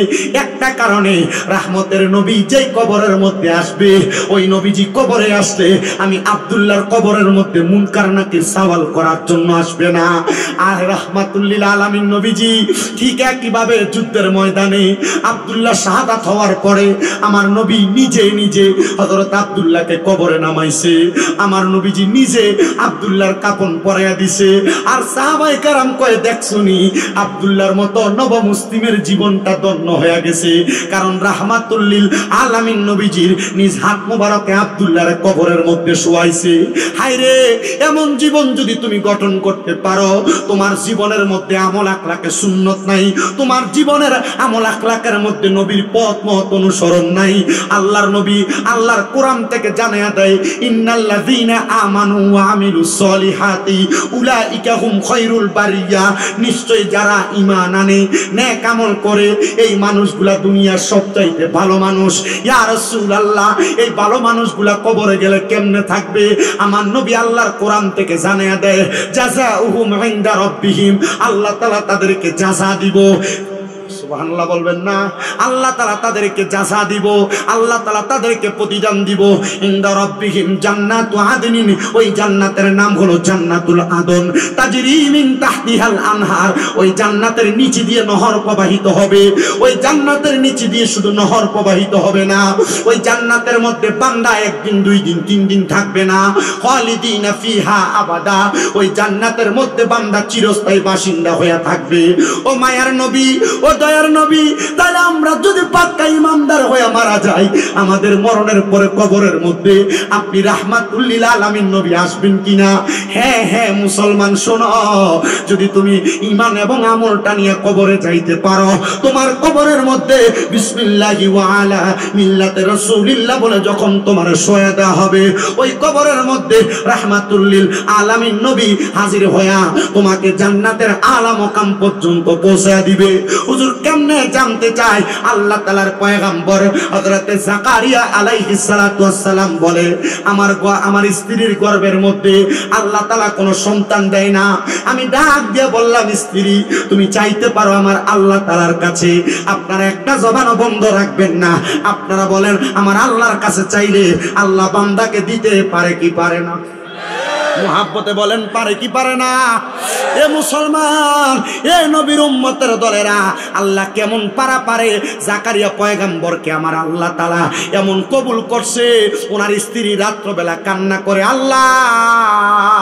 একটা কারণে, রাহমতের নবী যেই কবরের মধ্যে আসবে, ওই নবীজি কবরে আসলে আমি আব্দুল্লাহর কবরের মধ্যে মুনকার নাকির সওয়াল করার জন্য আসবে না। আর রাহমাতুল লিল আলামিন নবীজি ঠিক একইভাবে যুদ্ধের ময়দানে আব্দুল্লাহ শাহাদাত হওয়ার পরে আমার নবী নিজে নিজে হযরত আব্দুল্লাহকে কবরে নামাইছে। আমার নবীজি নিজে আব্দুল্লাহর কাফন পরাইয়া দিছে। আর সাহাবায়ে কেরাম কয়, দেখছুনি আব্দুল্লাহর মতো নব মুসলিমের জীবনটা ধন্য হয়ে গেছে। কারণ রাহমাতুল লিল আলামিন নবীজির নিজ হাত মোবারকে আব্দুল্লাহর কবরের মধ্যে শোয়াইছে। হায়রে, এমন জীবন যদি তুমি গঠন করতে পারো, তোমার জীবনের মধ্যে আমল আখলাকে সুন্নত নাই, তোমার জীবনের আমল আখলাকের মধ্যে নবীর পথ মত অনুসরণ নাই। আল্লাহর নবী আল্লাহর কোরআন থেকে জানায়া দেয়, ইন্নাল্লাযীনা আমানু ওয়া আমিলুস সলিহাতি উলাইকা হুম খায়রুল বারিয়া। নিশ্চয় যারা ঈমান আনে, নেক আমল করে, এই মানুষগুলা দুনিয়ার সবচাইতে ভালো মানুষ। ইয়া রাসূলুল্লাহ, এই ভালো মানুষগুলা কবরে গেলে কেমনে থাকবে? আমার নবী আল্লাহর কোরআন থেকে জানায়া দেয়, জাযাউহুম ইনদা রাব্বিহিম, আল্লাহ তাআলা তাদেরকে জাযা দিব। সুবহানাল্লাহ বলবেন না? আল্লাহ তাআলা তাদেরকে জাযা দিব, আল্লাহ তাআলা তাদেরকে প্রতিদান দিব। ইনদা রাব্বিহিম জান্নাতু আদনিন, ওই জান্নাতের নাম হলো জান্নাতুল আদন। তাজরি মিন তাহতিহাল আনহার, ওই জান্নাতের নিচে দিয়ে নহর প্রবাহিত হবে। ওই জান্নাতের নিচে দিয়ে শুধু নহর প্রবাহিত হবে না, ওই জান্নাতের মধ্যে বান্দা একদিন, দুই দিন, তিন দিন থাকবে না। খালিদিনা ফিহা আবাদা, ওই জান্নাতের মধ্যে বান্দা চিরস্থায়ী বাসিন্দা হয়ে থাকবে। ও মায়ার নবী, ও দয়ার নবী, তাহলে আমরা যদি পাক্কা ইমানদার হয়ে মারা যাই, আমাদের মরণের পরে কবরের মধ্যে আপনি রাহমাতুল লিল আলামিন নবী আসবেন কিনা? হ্যাঁ হ্যাঁ মুসলমান শোনো, যদি তুমি ঈমান এবং আমলটা নিয়ে কবরে যাইতে পারো, তোমার কবরের মধ্যে বিসমিল্লাহি ওয়া আলা মিল্লাতে রাসূলিল্লাহ বলে যখন তোমার শোয়া দেওয়া হবে, ওই কবরের মধ্যে রাহমাতুল লিল আলামিন নবী হাজির হইয়া তোমাকে জান্নাতের আলা মাকাম পর্যন্ত পৌঁছে দিবে। হুজুর কেমনে জানতে চাই? আল্লাহ তাআলার পয়গম্বর হযরতে জাকারিয়া আলাইহিস সালাতু ওয়াস সালাম বলে, আমার স্ত্রীর গর্ভের মধ্যে আল্লাহ তাআলা কোনো সন্তান দেয় না। আমি ডাক দিয়ে বললাম, স্ত্রী তুমি চাইতে পারো আমার আল্লাহ তাআলার কাছে, আপনারা একটা জবানও বন্ধ রাখবেন না। আপনারা বলেন, আমার আল্লাহর কাছে চাইলে আল্লাহ বান্দাকে দিতে পারে কি পারে না? মুহাব্বতে বলেন, পারে কি পারে না? এ মুসলমান, এ নবীর উম্মতের দলেরা, আল্লাহ কেমন পারা পারে? জাকারিয়া পয়গম্বরকে আমার আল্লাহ তাআলা এমন কবুল করছে, ওনার স্ত্রী রাত্রবেলা কান্না করে, আল্লাহ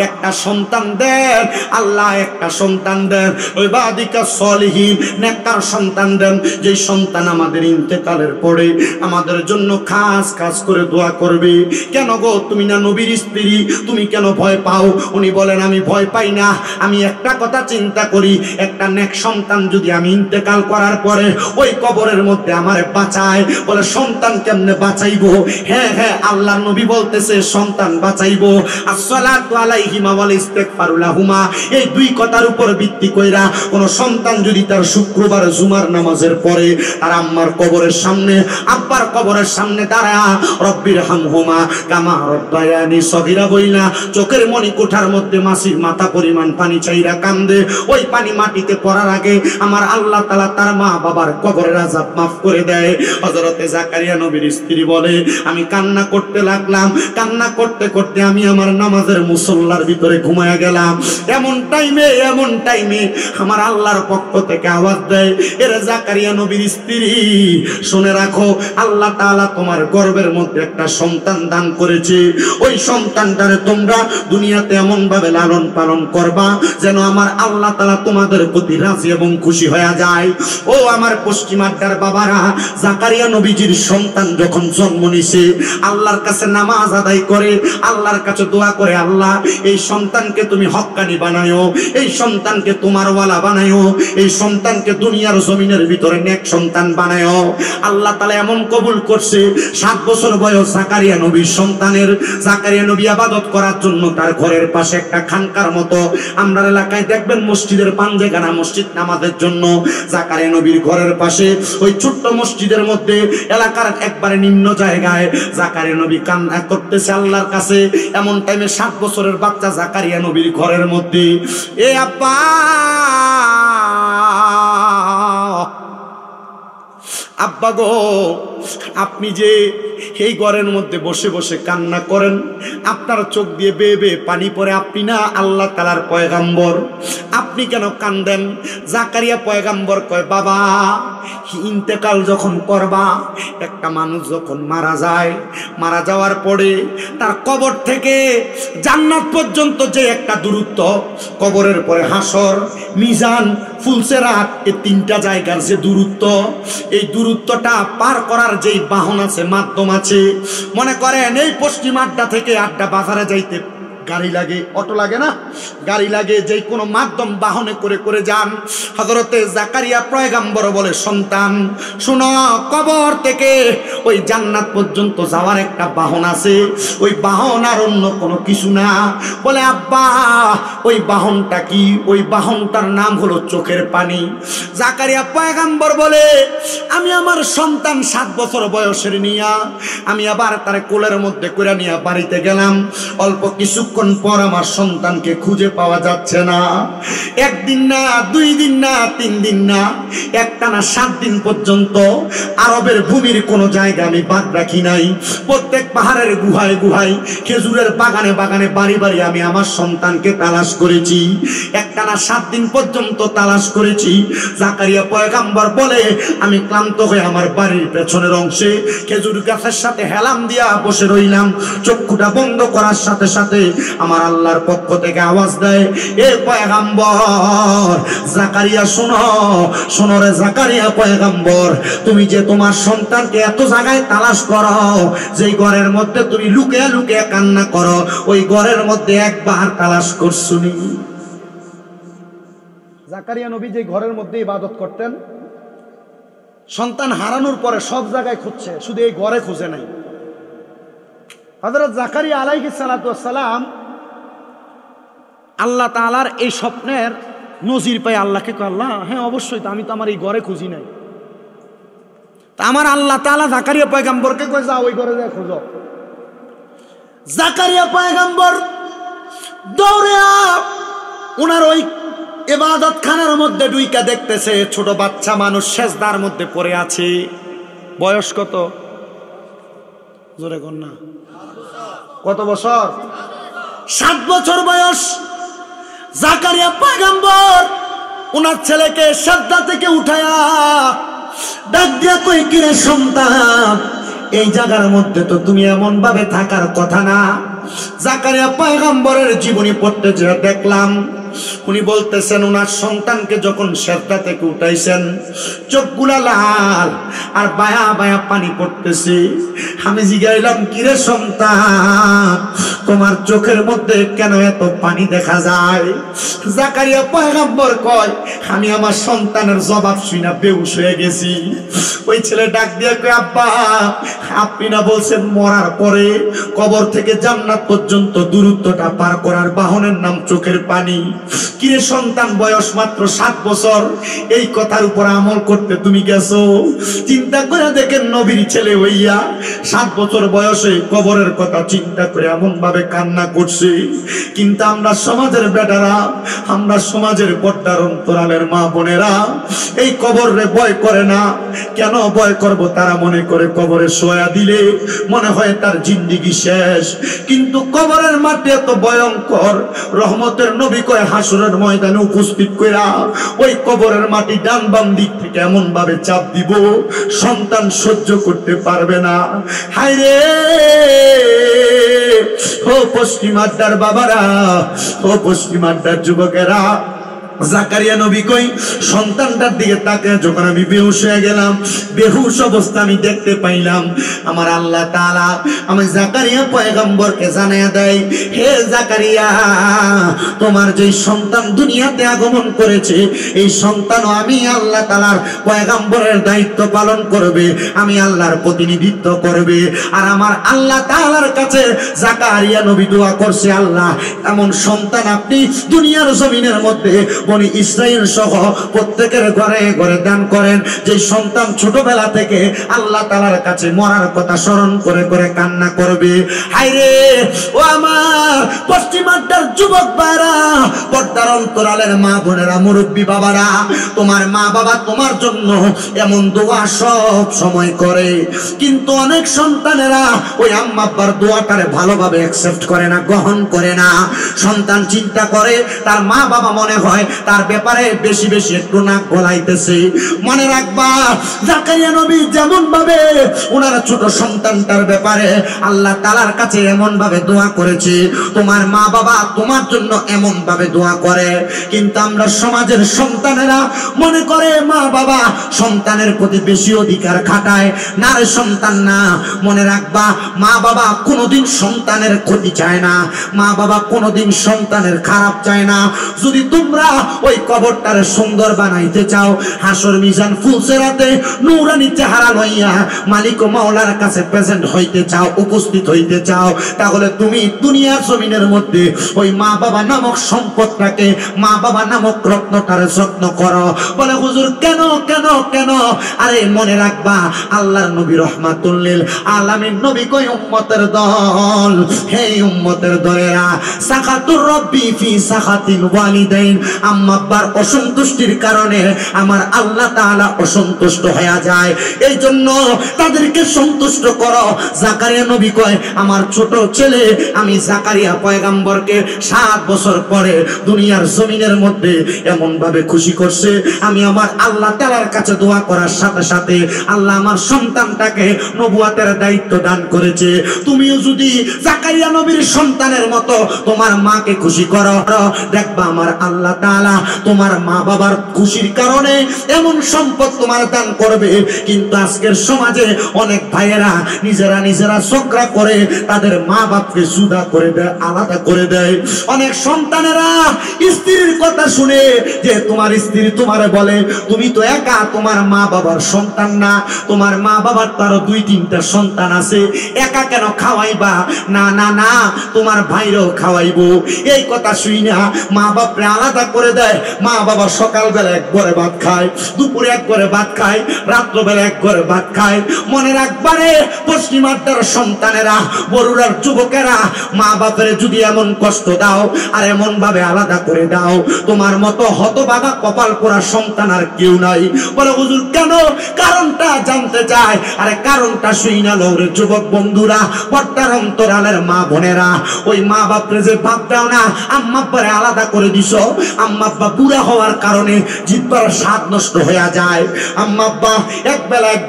একটা সন্তান দেন, আল্লাহ একটা সন্তান দেন, ওই বাদিকা সলিহিন নেককার সন্তান দেন, যে সন্তান আমাদের ইন্তেকালের পরে আমাদের জন্য খাস খাস করে দোয়া করবে। কেন গো, তুমি না নবীর স্ত্রী, তুমি কেন ভয় পাও? উনি বলেন, আমি ভয় পাই না, আমি একটা কথা চিন্তা করি, একটা নেক সন্তান যদি আমি ইন্তেকাল করার পরে ওই কবরের মধ্যে আমারে বাঁচায়, বলে সন্তান কেমনে বাঁচাইবো? হ্যাঁ হ্যাঁ, আল্লাহর নবী বলতেছে সন্তান বাঁচাইবো। আসসালাতু আলাইহিমা ওয়াল ইস্তিগফারু লাহুমা, এই দুই কথার উপর ভিত্তি কইরা কোন সন্তান যদি তার শুক্রবার জুমার নামাজের পরে তার আম্মার কবরের সামনে, আব্বার কবরের সামনে দাঁড়ায়া রব্বির হামহুমা কামা রব্বায়ানি সগীরা বইলা চোখের মনি কোঠার মধ্যে মাসির মাথা পরিমাণ পানি চাইরা কান্দে, ওই পানি মাটিতে পড়ার আগে আমার আল্লাহ তাআলা তার মা বাবার কবরের আযাব মাফ করে দেয়। হযরতে জাকারিয়া নবীর স্ত্রী বলে, আমি কান্না করতে লাগলাম, কান্না করতে করতে আমি আমার নামাজের মুসল্লার ভিতরে ঘুমায়া গেলাম। এমন টাইমে আমার আল্লাহর পক্ষ থেকে আওয়াজ দেয়, এরে জাকারিয়া নবীর স্ত্রী, শুনে রাখো, আল্লাহ তাআলা তোমার গর্ভের মধ্যে একটা সন্তান দান করেছে। ওই সন্তানটারে তোমরা দুনিয়াতে এমন ভাবে লালন পালন করবা যেন আমার আল্লাহ তাআলা তোমাদের প্রতি রাজি এবং খুশি হয়ে যায়। ও আমার পশ্চিমাড্ডার বাবারা, জাকারিয়া নবীজির সন্তান যখন জন্ম নিছে, আল্লাহর কাছে নামাজ আদায় করে, আল্লাহর কাছে দোয়া করে, আল্লাহ এই সন্তানকে তুমি হক্কানি বানায়ো, এই সন্তানকে তোমার ওয়ালা বানায়ো, এই সন্তানকে দুনিয়ার জমিনের ভিতরে নেক সন্তান বানায়ো। আল্লাহ তাআলা এমন কবুল করছে, 7 বছর বয়স জাকারিয়া নবীর সন্তানের। জাকারিয়া নবী ইবাদত করার জন্য তার ঘরের পাশে একটা খানকার মতো, আমরা এলাকায় দেখবেন মসজিদের পাঞ্জেখানা, মসজিদ নামাজের জন্য জাকারিয়া নবীর ঘরের পাশে ওই ছোট্ট মসজিদের মধ্যে এলাকার একবারে নিম্ন জায়গায় জাকারিয়া নবী কান্না করতেছে আল্লাহর কাছে। এমন টাইমে 7 বছরের বাচ্চা জাকারিয়া নবীর ঘরের মধ্যে, এ আব্বা, আব্বা গো, আপনি যে এই ঘরের মধ্যে বসে বসে কান্না করেন, আপনার চোখ দিয়ে বেয়ে বেয়ে পানি পড়ে, আপনি না আল্লাহ তাআলার পয়গাম্বর, আপনি কেন কান্দেন? জাকারিয়া পয়গাম্বর কয়, বাবা ইন্তেকাল যখন করবা, একটা মানুষ যখন মারা যায়, মারা যাওয়ার পরে তার কবর থেকে জান্নাত পর্যন্ত যে একটা দূরত্ব, কবরের পরে হাসর, মিজান, ফুলসেরাত, এই তিনটা জায়গার যে দূরত্ব, এই দূরত্বটা পার করার যেই বাহন আছে, মাধ্যম আছে, মনে করেন এই পশ্চিম আড্ডা থেকে আড্ডা বাজারে যাইতে গাড়ি লাগে, অটো লাগে না, গাড়ি লাগে, যে কোনো মাধ্যম বাহনে করে করে যান। হযরতে জাকারিয়া পয়গম্বর বলে, সন্তান শোনো, কবর থেকে ওই জান্নাত পর্যন্ত যাওয়ার একটা বাহন আছে, ওই বাহন আর অন্য কোনো কিছু না। বলে, আব্বা ওই বাহনটা কি? ওই বাহনটার নাম হলো চোখের পানি। জাকারিয়া পয়গম্বর বলে, আমি আমার সন্তান 7 বছর বয়সের নিয়া আমি আবার তার কোলের মধ্যে করে নিয়ে বাড়িতে গেলাম। অল্প কিছুক্ষণ পর আমার সন্তানকে খুঁজে পাওয়া যাচ্ছে না। 1 দিন না, 2 দিন না, 3 দিন না, একটানা 7 দিন পর্যন্ত আরবের ভূমির কোনো জায়গা আমি বাদ রাখি নাই। প্রত্যেক পাহাড়ের গুহায় গুহায়, খেজুরের বাগানে বাগানে, বাড়ি বাড়ি আমি আমার সন্তানকে তালাশ করেছি। একটানা 7 দিন পর্যন্ত তালাশ করেছি। জাকারিয়া পয়গম্বর বলে, আমি ক্লান্ত হয়ে আমার বাড়ির পেছনের অংশে খেজুর গাছের সাথে হেলাম দিয়া বসে রইলাম। চক্ষুটা বন্ধ করার সাথে সাথে আমার আল্লাহর পক্ষ থেকে আওয়াজ দেয়, এ পয়গম্বর জাকারিয়া, শোনো শোনো রে জাকারিয়া পয়গম্বর, তুমি যে তোমার সন্তানকে এত জায়গায় তালাশ করো, যেই ঘরের মধ্যে তুমি লুকিয়ে লুকিয়ে কান্না করো, ওই ঘরের মধ্যে একবার তালাশ করছুনি। জাকারিয়া নবী যে ঘরের মধ্যে ইবাদত করতেন, সন্তান হারানোর পরে সব জায়গায় খুঁজছে, শুধু এই ঘরে খুঁজে নাই। হযরত জাকারিয়া আলাইহিস সালাতু ওয়াস সালাম আল্লাহ তাআলার এই স্বপ্নের নজির পাই আল্লাহকে কয়, আল্লাহ হ্যাঁ অবশ্যই, তো আমি তো আমার এই ঘরে খুঁজি নাই। তা আমার আল্লাহ তাআলা জাকারিয়া পয়গম্বরকে কয়, যাও ওই ঘরে যা খুঁজো। জাকারিয়া পয়গম্বর দৌড়ে ওনার ওই ইবাদত খানার মধ্যে ঢুইকা দেখতেছে ছোট বাচ্চা মানুষ সেজদার মধ্যে পড়ে আছে। বয়স কত? জোরে কর না। কত বছর? 7 বছর বয়স। জাকারিয়া পয়গম্বর ওনার ছেলেকে সেজদা থেকে উঠায়া ডাক দিয়া কই, কিরে সন্তান, এই জায়গার মধ্যে তো তুমি এমন ভাবে থাকার কথা না। জাকারিয়া পয়গম্বরের জীবনী পড়তে যে দেখলাম, উনি বলতেছেন ওনার সন্তানকে যখন সেজদা থেকে উঠাইছেন, চোখগুলা লাল আর বায়া বায়া পানি পড়তেছে। আমি জিজ্ঞাইলাম, কিরে সন্তান, তোমার চোখের মধ্যে কেন এত পানি দেখা যায়? জাকারিয়া পয়গম্বর কয়, আমি আমার সন্তানের জবাব শুনে বেহুশ হয়ে গেছি। ওই ছেলে ডাক দিয়ে কয়, আব্বা আপনি না বলছেন মরার পরে কবর থেকে জান্নাত পর্যন্ত দূরত্বটা পার করার বাহনের নাম চোখের পানি। কিরে সন্তান, বয়স মাত্র 7 বছর, এই কথার উপর আমল করতে তুমি গেছো? চিন্তা করে দেখেন, নবীর ছেলে হইয়া 7 বছর বয়সে কবরের কথা চিন্তা করে এমন ভাবে কান্না করছে। কিন্তু আমরা সমাজের বেটারা, আমরা সমাজের পর্দার অন্তরালের মা বোনেরা এই কবরে ভয় করে না। কেন ভয় করব? তারা মনে করে কবরে শোয়া দিলে মনে হয় তার জিন্দেগি শেষ। কিন্তু কবরের মাটি এত ভয়ঙ্কর, রহমতের নবী কয় হাসরের ময়দানে উপস্থিত কইরা ওই কবরের মাটি ডান বাম দিক থেকে এমন ভাবে চাপ দিব, সন্তান সহ্য করতে পারবে না। হায় রে ও পশ্চিম আড্ডার বাবারা, ও পশ্চিম আড্ডার যুবকেরা, জাকারিয়া নবী কই সন্তানটার দিকে তাকিয়ে যখন আমি বেহুশ হয়ে গেলাম, বেহুশ অবস্থা আমি দেখতে পাইলাম, আমার আল্লাহ তাআলা আমি জাকারিয়া পয়গম্বরকে জানিয়ে দেয়, হে জাকারিয়া, তোমার যে সন্তান দুনিয়াতে আগমন করেছে, এই সন্তানও আমি আল্লাহ তাআলার পয়গম্বরের দায়িত্ব পালন করবে, আমি আল্লাহর প্রতিনিধিত্ব করবে। আর আমার আল্লাহ তাআলার কাছে জাকারিয়া নবী দোয়া করছে, আল্লাহ এমন সন্তান আপনি দুনিয়ার জমিনের মধ্যে বনি ইসরাইল সহ প্রত্যেকের ঘরে ঘরে দান করেন। যে সন্তান ছোটবেলা থেকে আল্লাহ তাআলার কাছে মরার কথা স্মরণ করে করে কান্না করবে, হায়রে ও আমার পশ্চিমাড্ডার যুবক ভাইরা, পর্দার অন্তরালের মা বোনেরা, মুরব্বী বাবারা, তোমার মা বাবা তোমার জন্য এমন দোয়া সব সময় করে, কিন্তু অনেক সন্তানেরা ওই আম্মা আব্বার দোয়াটারে ভালোভাবে অ্যাকসেপ্ট করে না, গ্রহণ করে না। সন্তান চিন্তা করে তার মা বাবা মনে হয় তার ব্যাপারে বেশি বেশি একটু নাক গলাইতেছে। মনে রাখবা জাকারিয়া নবী যেমন ভাবে ওনার ছোট সন্তানটার ব্যাপারে আল্লাহ তাআলার কাছে এমন ভাবে দোয়া করেছে, তোমার মা বাবা তোমার জন্য এমন ভাবে দোয়া করে। কিন্তু আমরা সমাজের সন্তানেরা মনে করে মা বাবা সন্তানের প্রতি বেশি অধিকার খাটায়, না রে সন্তান না। মনে রাখবা মা বাবা কোনোদিন সন্তানের ক্ষতি চায় না, মা বাবা কোনোদিন সন্তানের খারাপ চায় না। যদি তোমরা ওই কবরটারে সুন্দর বানাইতে চাও, হাসর মিজান ফুলসেরাতে নূরানি চেহারা লইয়া মালিক ও মাওলার কাছে প্রেজেন্ট হইতে চাও, উপস্থিত হইতে চাও, তাহলে তুমি দুনিয়ার জমিনের মধ্যে ওই মা বাবা নামক সম্পদটাকে, মা বাবা নামক রত্নটারে যত্ন করো। বলে হুজুর কেন কেন কেন? আরে মনে রাখবা আল্লাহর নবী রহমাতুল লিল আলামিন নবী কই উম্মতের দল, হে উম্মতের দলেরা, সাখাতুর রব্বি ফি সাখাতিল ওয়ালিদাইন, আম্মা আব্বার অসন্তুষ্টির কারণে আমার আল্লাহ তাআলা অসন্তুষ্ট হয়ে যায়, এই জন্য তাদেরকে সন্তুষ্ট করো। জাকারিয়া নবী কয় আমার ছোট ছেলে আমি জাকারিয়া পয়গম্বরকে 7 বছর পরে দুনিয়ার জমিনের মধ্যে এমন ভাবে খুশি করছে, আমি আমার আল্লাহ তাআলার কাছে দোয়া করার সাথে সাথে আল্লাহ আমার সন্তানটাকে নবুয়তের দায়িত্ব দান করেছে। তুমিও যদি জাকারিয়া নবীর সন্তানের মতো তোমার মাকে খুশি করো, দেখবা আমার আল্লাহ তাআলা তোমার মা বাবার খুশির কারণে এমন সম্পদ তোমার দান করবে। কিন্তু আজকের সমাজে অনেক ভাইয়েরা নিজেরা নিজেরা ঝগড়া করে তাদের মা বাপকে জুদা করে দেয়, আলাদা করে দেয়। অনেক সন্তানেরা স্ত্রীর কথা শুনে যে তোমার স্ত্রী তোমারে বলে তুমি তো একা, তোমার মা বাবার সন্তান না, তোমার মা বাবার তারও 2-3টা সন্তান আছে, একা কেন খাওয়াইবা? না না না, তোমার ভাইরাও খাওয়াইবো। এই কথা শুই না মা বাপরে আলাদা করে দেয়। মা বাবা সকালবেলা এক ঘরে ভাত খায়, দুপুরে এক ঘরে ভাত খায়, রাত্রবেলা এক ঘরে ভাত খায়। মনে রাখবারে পশ্চিমাড্ডার সন্তানেরা, বরুড়ার যুবকেরা, মা বাপের যদি এমন কষ্ট দাও আর এমন ভাবে আলাদা করে দাও, তোমার মতো হতভাগা কপাল পোড়া সন্তান আর কেউ নাই। বলে হুজুর কেন? কারণটা জানতে চায়। আরে কারণটা শুই না লৌরে যুবক বন্ধুরা, পর্দার অন্তরালের মা বোনেরা, ওই মা বাপরে যে ভাত দাও না, আম্মা আব্বারে আলাদা করে দিছো, আম্মা আব্বা বুড়া হওয়ার কারণে জিহ্বার স্বাদ নষ্ট হয়ে যায়। আম্মা আব্বা এক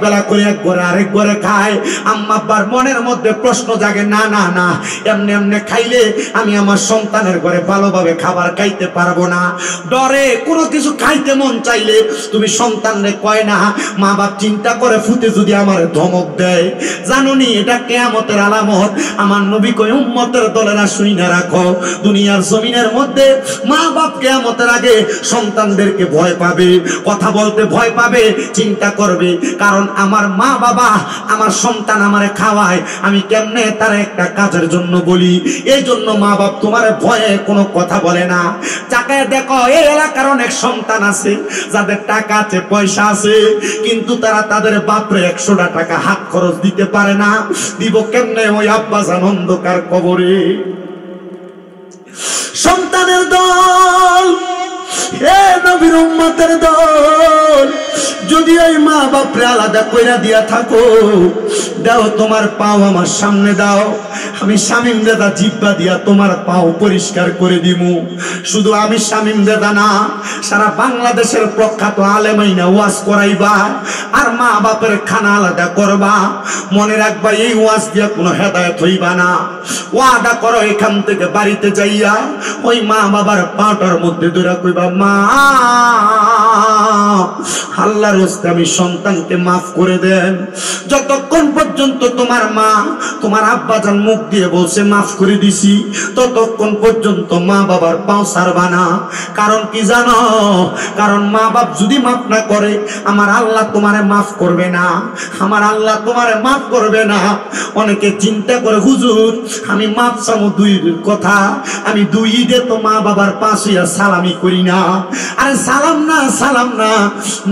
বেলা করে এক ঘরে আরেক ঘরে খায়। আম্মা আব্বার মনের মধ্যে প্রশ্ন জাগে, না না না, এমনি এমনি খাইলে আমি আমার সন্তানের ঘরে ভালোভাবে খাবার খাইতে পারবো না। ডরে কোনো কিছু খাইতে মন চাইলে তুমি সন্তানরে কয় না, মা বাপ চিন্তা করে ফুটে যদি আমার ধমক দেয়, জানোনি এটা কিয়ামতের আলামত। আমার নবী কয় উম্মতের দলেরা শুই না রাখো, দুনিয়ার জমিনের মধ্যে মা বাপ কিয়ামতের আগে সন্তানদেরকে ভয় পাবে, কথা বলতে ভয় পাবে, চিন্তা করবে, কারণ আমার মা বাবা আমার সন্তান আমারে খাওয়ায়, আমি কেমনে তার একটা কাজের জন্য বলি। এই জন্য মা বাপ তোমার ভয়ে কোনো কথা বলে না। চাকায় দেখো এই এলাকার অনেক সন্তান আছে যাদের টাকা আছে, পয়সা আছে, কিন্তু তারা তাদের বাপরে 100টা টাকা হাত খরচ দিতে পারে না। দিব কেমনে ওই আব্বাজান অন্ধকার কবরে? সন্তানের দল, হে নবীর উম্মতের দল, যদি ওই মা বাপরে আলাদা কইরা দিয়া থাকো, দাও তোমার পাও আমার সামনে দাও, আমি শামীম দাদা জিব্বা দিয়া তোমার পাও পরিষ্কার করে দিমু। শুধু আমি শামীম দাদা না, সারা বাংলাদেশের প্রখ্যাত আলেমাইনা ওয়াজ করাইবা আর মা বাপের খানা আলাদা করবা। মনে রাখবা এই ওয়াজ দিয়া কোনো হেদায়েত হইবা না। ওয়াদা করো এখান থেকে বাড়িতে যাইয়া ওই মা বাবার পাটার মধ্যে ধরে কইবা, মা আল্লাহর রাস্তায় আমি সন্তানকে মাফ করে দেন। যতক্ষণ পর্যন্ত তোমার মা তোমার আব্বাজান মুখ দিয়ে বলছে মাফ করে দিছি, ততক্ষণ পর্যন্ত মা বাবার পাও ছাড়বা না। কারণ কি জানো? কারণ মা বাপ যদি মাফ না করে আমার আল্লাহ তোমারে মাফ করবে না, আমার আল্লাহ তোমারে মাফ করবে না। অনেকে চিন্তা করে হুজুর আমি মাফ চামো দুই কথা, আমি দুই ঈদে তো মা বাবার পাশে সালামি করি না। আরে সালাম না, সালাম না,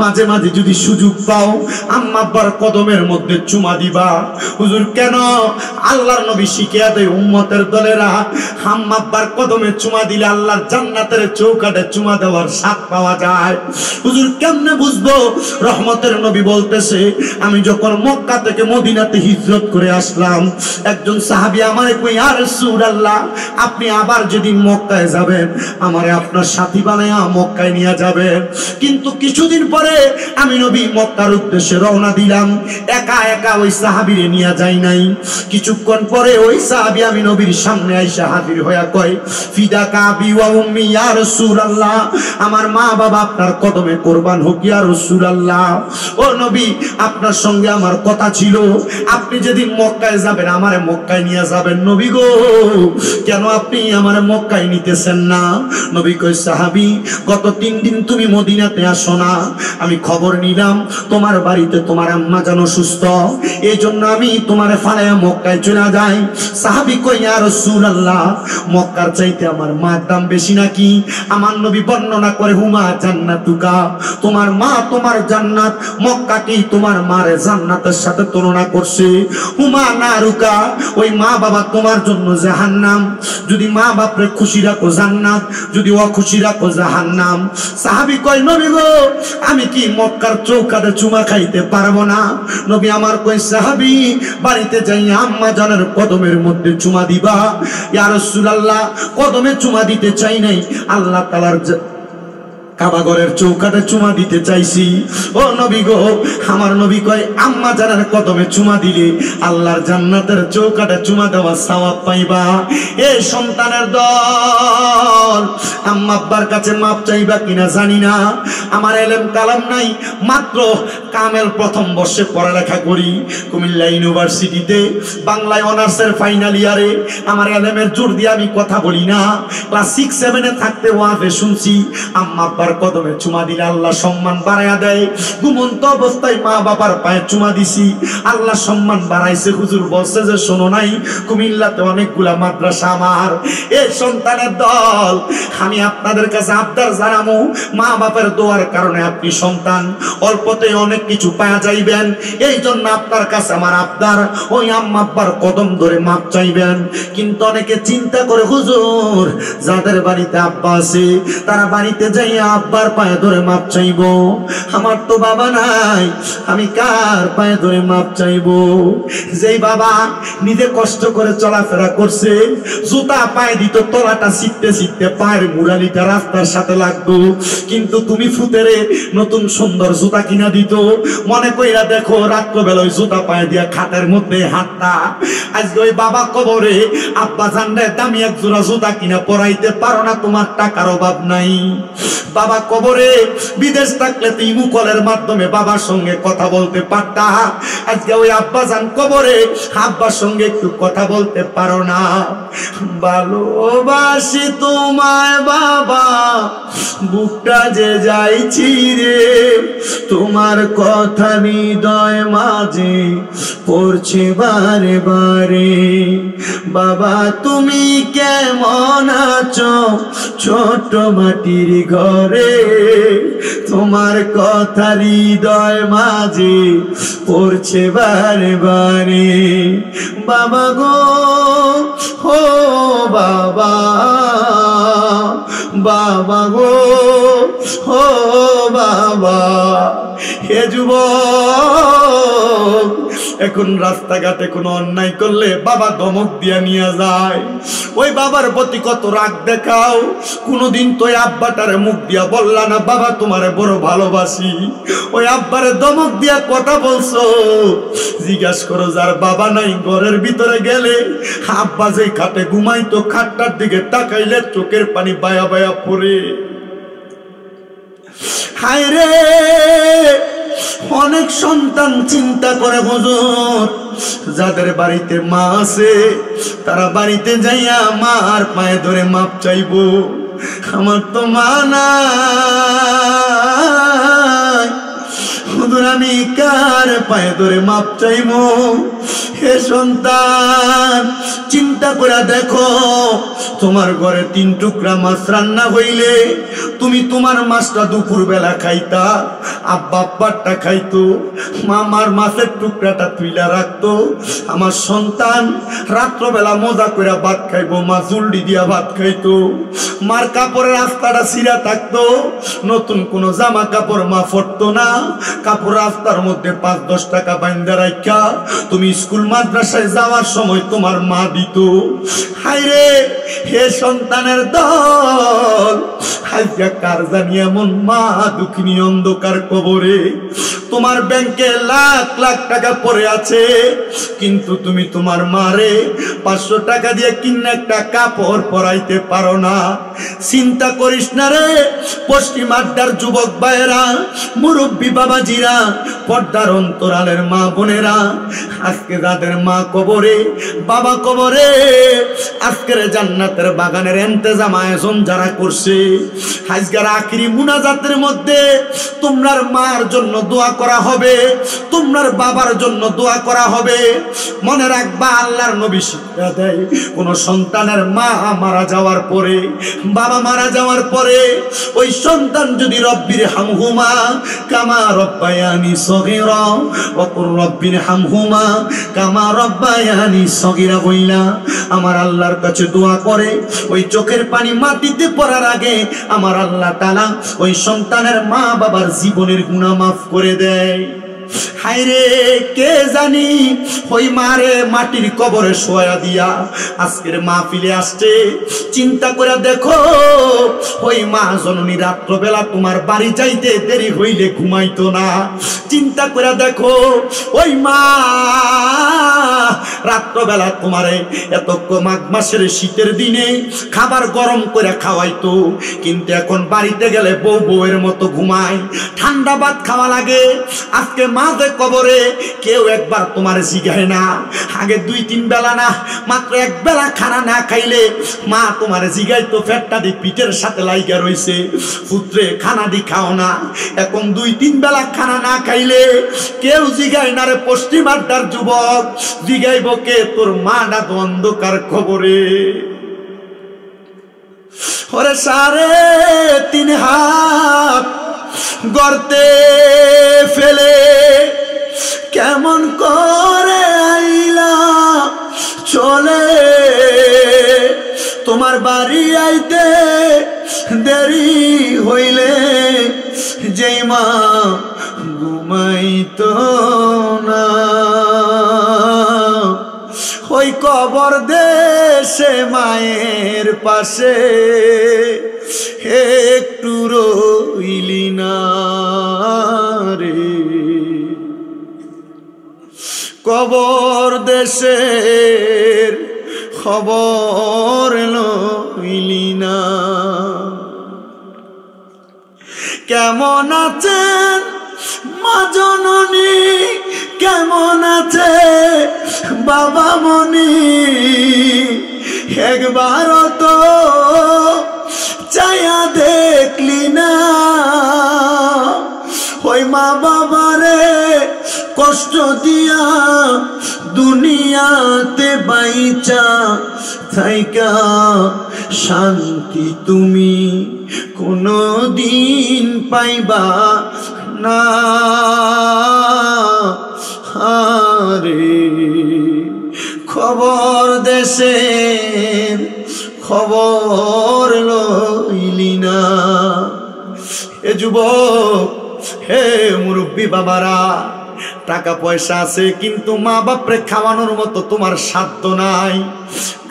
মাঝে মাঝে যদি সুযোগ পাও আম্মা আব্বার কদমের মধ্যে চুমা দিবা। হুজুর কেন? আল্লাহর নবী শিখিয়ে দেয় উম্মতের দলেরা আম্মা আব্বার কদমে চুমা দিলে আল্লাহর জান্নাতের চৌকাঠে চুমা দেওয়ার স্বাদ পাওয়া যায়। হুজুর কেমনে বুঝবো? রহমতের নবী বলতেছে আমি যখন মক্কা থেকে মদিনাতে হিজরত করে আসলাম, একজন সাহাবী আমারে কই ইয়া রাসূলুল্লাহ আপনি আবার যেদিন মক্কায় যাবেন আমারে আপনার সাথী বানায়া মক্কায় নিয়ে যাবেন। কিন্তু কিছুদিন পরে আমি নবী মক্কার উদ্দেশ্যে রওনা দিলাম, একা একা ওই সাহাবীরে নিয়ে যাই নাই। কিছুক্ষণ পরে ওই সাহাবী আমি নবীর সামনে আইসা হাজির হইয়া কয় ফিদাকা আবি ওয়া উম্মি ইয়া রাসূলুল্লাহ, আমার মা বাবা আপনার কদমে কুরবান হোক ইয়া রাসূলুল্লাহ। ও নবী আপনার সঙ্গে আমার কথা ছিল, আপনি যেদিন মক্কায় যাবেন আমারে মক্কায় নিয়ে যাবেন। নবী গো কেন আপনি আমারে মক্কায় নিতেছেন না? নবী কই সাহাবী গত 3 দিন তুমি মদিনাতে আসো না, আমি খবর নিলাম তোমার বাড়িতে তোমার আম্মা যেন সুস্থ, এই জন্য আমি তোমারে ফালায়া মক্কায় চলে যাই। সাহাবী কই ইয়া রাসূলুল্লাহ মক্কার চাইতে আমার মার দাম বেশি নাকি? আমার নবী বর্ণনা করে হুমা জান্নাতুকা, তোমার মা তোমার জান্নাত, মক্কাকেই তোমার মারে জান্নাতের সাথে তুলনা করছে। হুমা নারুকা, ওই মা বাবা তোমার জন্য জাহান্নাম, যদি মা বাপরে খুশি রাখো জান্নাত, যদি অখুশি রাখো জাহান্নাম। সাহাবী কয় নবী গো আমি কি মক্কার চৌকাঠে চুমা খাইতে পারবো না? নবী আমার কই সাহাবী বাড়িতে যাই আম্মা জানের কদমের মধ্যে চুমা দিবা। ইয়া রাসূলুল্লাহ কদমে চুমা দিতে চাই নাই, আল্লাহ তাআলার কাবাগরের চৌকাঠে চুমা দিতে চাইছি। ও নবী গো আমার নবী কয় আম্মা জানের কদমে চুমা দিলে আল্লাহর জান্নাতের চৌকাঠে চুমা দেওয়া সওয়াব পাইবা। এই সন্তানের দল আম্মা আব্বার কাছে মাপ চাইবা কিনা জানি না, আমার এলেম কালাম নাই, মাত্র কামেল প্রথম বর্ষে পড়ালেখা করি কুমিল্লা ইউনিভার্সিটিতে বাংলায় অনার্সের ফাইনাল ইয়ারে। আমার এলেমের জোর দিয়ে আমি কথা বলি না, ক্লাস 6-7 থাকতে ওয়াজে শুনছি আম্মা আব্বার কদমে চুমা দিলে আল্লাহ সম্মান বাড়ায়া দেয়। ঘুমন্ত অবস্থায় মা বাবার পায়ে চুমা দিছি, আল্লাহ সম্মান বাড়াইছে। হুজুর বলছে যে শোনো নাই কুমিল্লাতে অনেকগুলা মাদ্রাসা আমার। এই সন্তানের দল আমি আপনাদের কাছে আবদার জানাবো, মা বাবার দোয়ার কারণে আপনি সন্তান অল্পতে অনেক কিছু পাওয়া যাইবেন। এই জন্য আপনার কাছে আমার আবদার ওই আম্মা আব্বার কদম ধরে মাপ চাইবেন। কিন্তু অনেকে চিন্তা করে হুজুর যাদের বাড়িতে আব্বা আছে তারা বাড়িতে যাই আব্বার পায়ে ধরে মাপ চাইবো, আমার তো বাবা নাই, আমি কার পায়ে ধরে মাপ চাইবো? যেই বাবা নিজে কষ্ট করে চলাফেরা করছে, জুতা পায়ে দিত তলাটা ছিটতে ছিটতে পায়ের মুরালিটা রাস্তার সাথে লাগতো, কিন্তু তুমি ফুতেরে নতুন সুন্দর জুতা কিনা দিত। মনে কইরা দেখো রাত্রবেলা ওই জুতা পায়ে দিয়া খাটের মধ্যে হাঁটতা। আজকে ওই বাবা কবরে আব্বা জানলে দামি এক জোড়া জুতা কিনা পরাইতে পারো না, তোমার টাকার অভাব নাই। বাবা কবরে বিদেশ থাকলে তো ইমু কলের মাধ্যমে বাবার সঙ্গে কথা বলতে পারতা, আজকে ওই আব্বা জান কবরে আব্বার সঙ্গে একটু কথা বলতে পারো না। ভালোবাসি তোমায় বাবা বুকটা যে যাইছি রে, তোমার কথা হৃদয় মাঝে পড়ছে বারে বারে। বাবা তুমি কেমন আছো ছোট মাটির ঘরে, তোমার কথা হৃদয় মাঝে পড়ছে বারে বারে। বাবা গো ও বাবা, বাবা গো ও বাবা। হে যুবক এখন রাস্তাঘাটে কোনো অন্যায় করলে বাবা ধমক দিয়া নিয়ে যায়, ওই বাবার প্রতি কত রাগ দেখাও। কোনোদিন তো ওই আব্বাটারে মুখ দিয়া বললা না বাবা তোমারে বড় ভালোবাসি, ওই আব্বারে ধমক দিয়া কথা বলছো। জিজ্ঞাস করো যার বাবা নাই ঘরের ভিতরে গেলে আব্বা যে খাটে ঘুমাইতো খাটটার দিকে তাকাইলে চোখের পানি বায়া বায়া পড়ে। হায় রে, অনেক সন্তান চিন্তা করে হুজুর, যাদের বাড়িতে মা আছে তারা বাড়িতে যাইয়া মার পায়ে ধরে মাপ চাইবো, আমার তো মা নাই, হুজুর আমি কার পায়ে ধরে মাপ চাইবো? হে সন্তান, চিন্তা করে দেখো, তোমার ঘরে 3 টুকরা মাছ রান্না হইলে তুমি তোমার মাছটা দুপুর বেলা খাইতা, আব্বা আব্বারটা খাইতো, মামার মাছের টুকরাটা তুইলা রাখতো। আমার সন্তান রাত্রবেলা মজা করে ভাত খাইবো, মা জুলডি দিয়া ভাত খাইতো, মার কাপড়ের রাস্তাটা ছিঁড়া থাকতো, নতুন কোনো জামা কাপড় মা পরতো না, কাপড় রাস্তার মধ্যে 5-10 টাকা বাইন্দা রাখা তুমি স্কুল মাদ্রাসায় যাওয়ার সময় তোমার মা দিত। হায়রে, হে সন্তানের দল, হাইয়া কার জানি এমন মা দুঃখিনী অন্ধকার কবরে। তোমার ব্যাংকে লাখ লাখ টাকা পড়ে আছে, কিন্তু তুমি তোমার মারে 500 টাকা দিয়ে কিনে একটা কাপড় পরাইতে পারো না। চিন্তা করিস না রে পশ্চিম আড্ডার যুবক ভাইয়েরা, মুরব্বী বাবাজিরা, পর্দার অন্তরালের মা বোনেরা, আজকে যাদের মা কবরে বাবা কবরে, আজকের জান্নাতের বাগানের ইন্তজাম আয়োজন যারা করছে, আজকের আখিরি মুনাজাতের মধ্যে তোমরার মার জন্য দোয়া করা হবে, তোমরার বাবার জন্য দোয়া করা হবে। মনে রাখবা, আল্লাহর নবী শিক্ষা দেয়, কোন সন্তানের মা মারা যাওয়ার পরে, বাবা মারা যাওয়ার পরে, ওই সন্তান যদি রব্বির হামহুমা কামা রব্বায়ানি সগীরা ওয়া কুর রব্বির হামহুমা কামা রব্বায়ানি সগীরা বইলা আমার আল্লাহর কাছে দোয়া করে, ওই চোখের পানি মাটিতে পড়ার আগে আমার আল্লাহ তাআলা ওই সন্তানের মা বাবার জীবনের গুনাহ মাফ করে দেয়। হায়রে, কে জানি ওই মারে মাটির কবরে শোয়া দিয়া আজকের মাহফিলে আসছে। চিন্তা করে দেখো, ওই মা জননী রাত্রবেলা তোমার বাড়ি যাইতে দেরি হইলে ঘুমাইতো না। চিন্তা করে দেখো, ওই মা রাত্রবেলা তোমারে এত মাঘ মাসের শীতের দিনে খাবার গরম করে খাওয়াইতো, কিন্তু এখন বাড়িতে গেলে বউ বউয়ের মতো ঘুমায়, ঠান্ডা ভাত খাওয়া লাগে। আজকে মাঝে কবরে কেউ একবার তোমার জিগায় না, আগে 2-3 বেলা না, মাত্র 1 বেলা খানা না খাইলে মা তোমার জিগাই তো পেটটা দি পিঠের সাথে লাইগা রইছে, পুত্রে খানা দি খাও না। এখন 2-3 বেলা খানা না খাইলে কেউ জিগায় না রে পশ্চিম আড্ডার যুবক, জিগাইব কে? তোর মা না তো অন্ধকার কবরে। ওরে 3.5 হাত গর্তে ফেলে কেমন করে আইলা চলে, তোমার বাড়ি আইতে দেরি হইলে যেই মা ঘুমাইতো না, ওই কবর দেশে মায়ের পাশে একটু রইলি না রে, কবর দেশের খবর লইলি না। কেমন আছেন মা জননী, কেমন আছে বাবা মনি, একবার তো চায়া দেখলি না, ওই মা বাবারে কষ্ট দিয়া দুনিয়াতে বাইচা থাইকা শান্তি তুমি কোনো দিন পাইবা না রে। খবর দেশের খবর লইলি না। এ যুবক, হে মুরব্বী বাবারা, টাকা পয়সা আছে কিন্তু মা বাপরে খাওয়ানোর মতো তোমার সাধ্য নাই,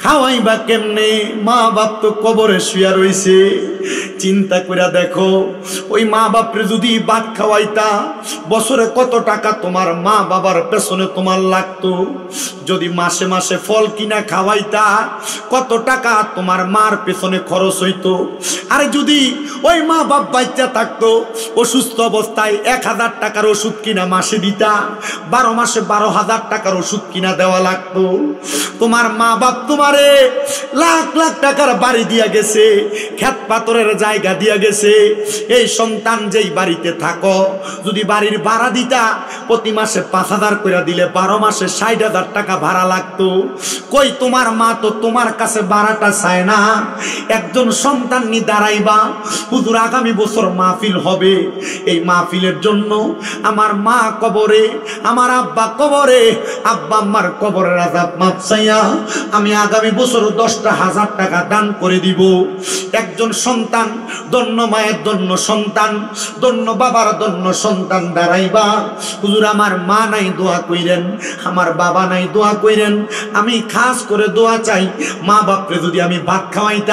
খাওয়াইবা কেমনে? মা বাপ তো কবরে শুয়া রইছে। চিন্তা করে দেখো, ওই মা বাপরে যদি ভাত খাওয়াইতা, বছরে কত টাকা তোমার মা বাবার পেছনে তোমার লাগতো। যদি মাসে মাসে ফল কিনা খাওয়াইতা, কত টাকা তোমার মার পেছনে খরচ হইতো। আরে যদি ওই মা বাপ বাচ্চা থাকতো, অসুস্থ অবস্থায় 1000 টাকার ওষুধ কিনা মাসে দিতা, 12 মাসে 12,000 টাকার ওষুধ কিনা দেওয়া লাগতো। তোমার মা বাপ তোমারে লাখ লাখ টাকার বাড়ি দিয়া গেছে, ক্ষেত পাথরের জায়গা দিয়া গেছে। এই সন্তান যেই বাড়িতে থাকো, যদি বাড়ির ভাড়া দিতা, প্রতি মাসে 5,000 করে দিলে 12 মাসে 60,000 টাকা ভাড়া লাগতো। কই তোমার মা তো তোমার কাছে ভাড়াটা চায় না। একজন সন্তান নিয়ে দাঁড়াইবা, হুজুর আগামী বছর মাহফিল হবে, এই মাহফিলের জন্য আমার মা কবরে, আমার আব্বা কবরে, আব্বা আম্মার কবরের আযাব মাপ চাইয়া আমি আগামী বছর 10,000 টাকা দান করে দিব। একজন সন্তান, ধন্য মায়ের ধন্য সন্তান, ধন্য বাবার ধন্য সন্তান দাঁড়াইবা, হুজুর আমার মা নাই দোয়া কইরেন, আমার বাবা নাই দোয়া কইরেন। আমি খাস করে দোয়া চাই, মা বাপরে যদি আমি ভাত খাওয়াইতাম,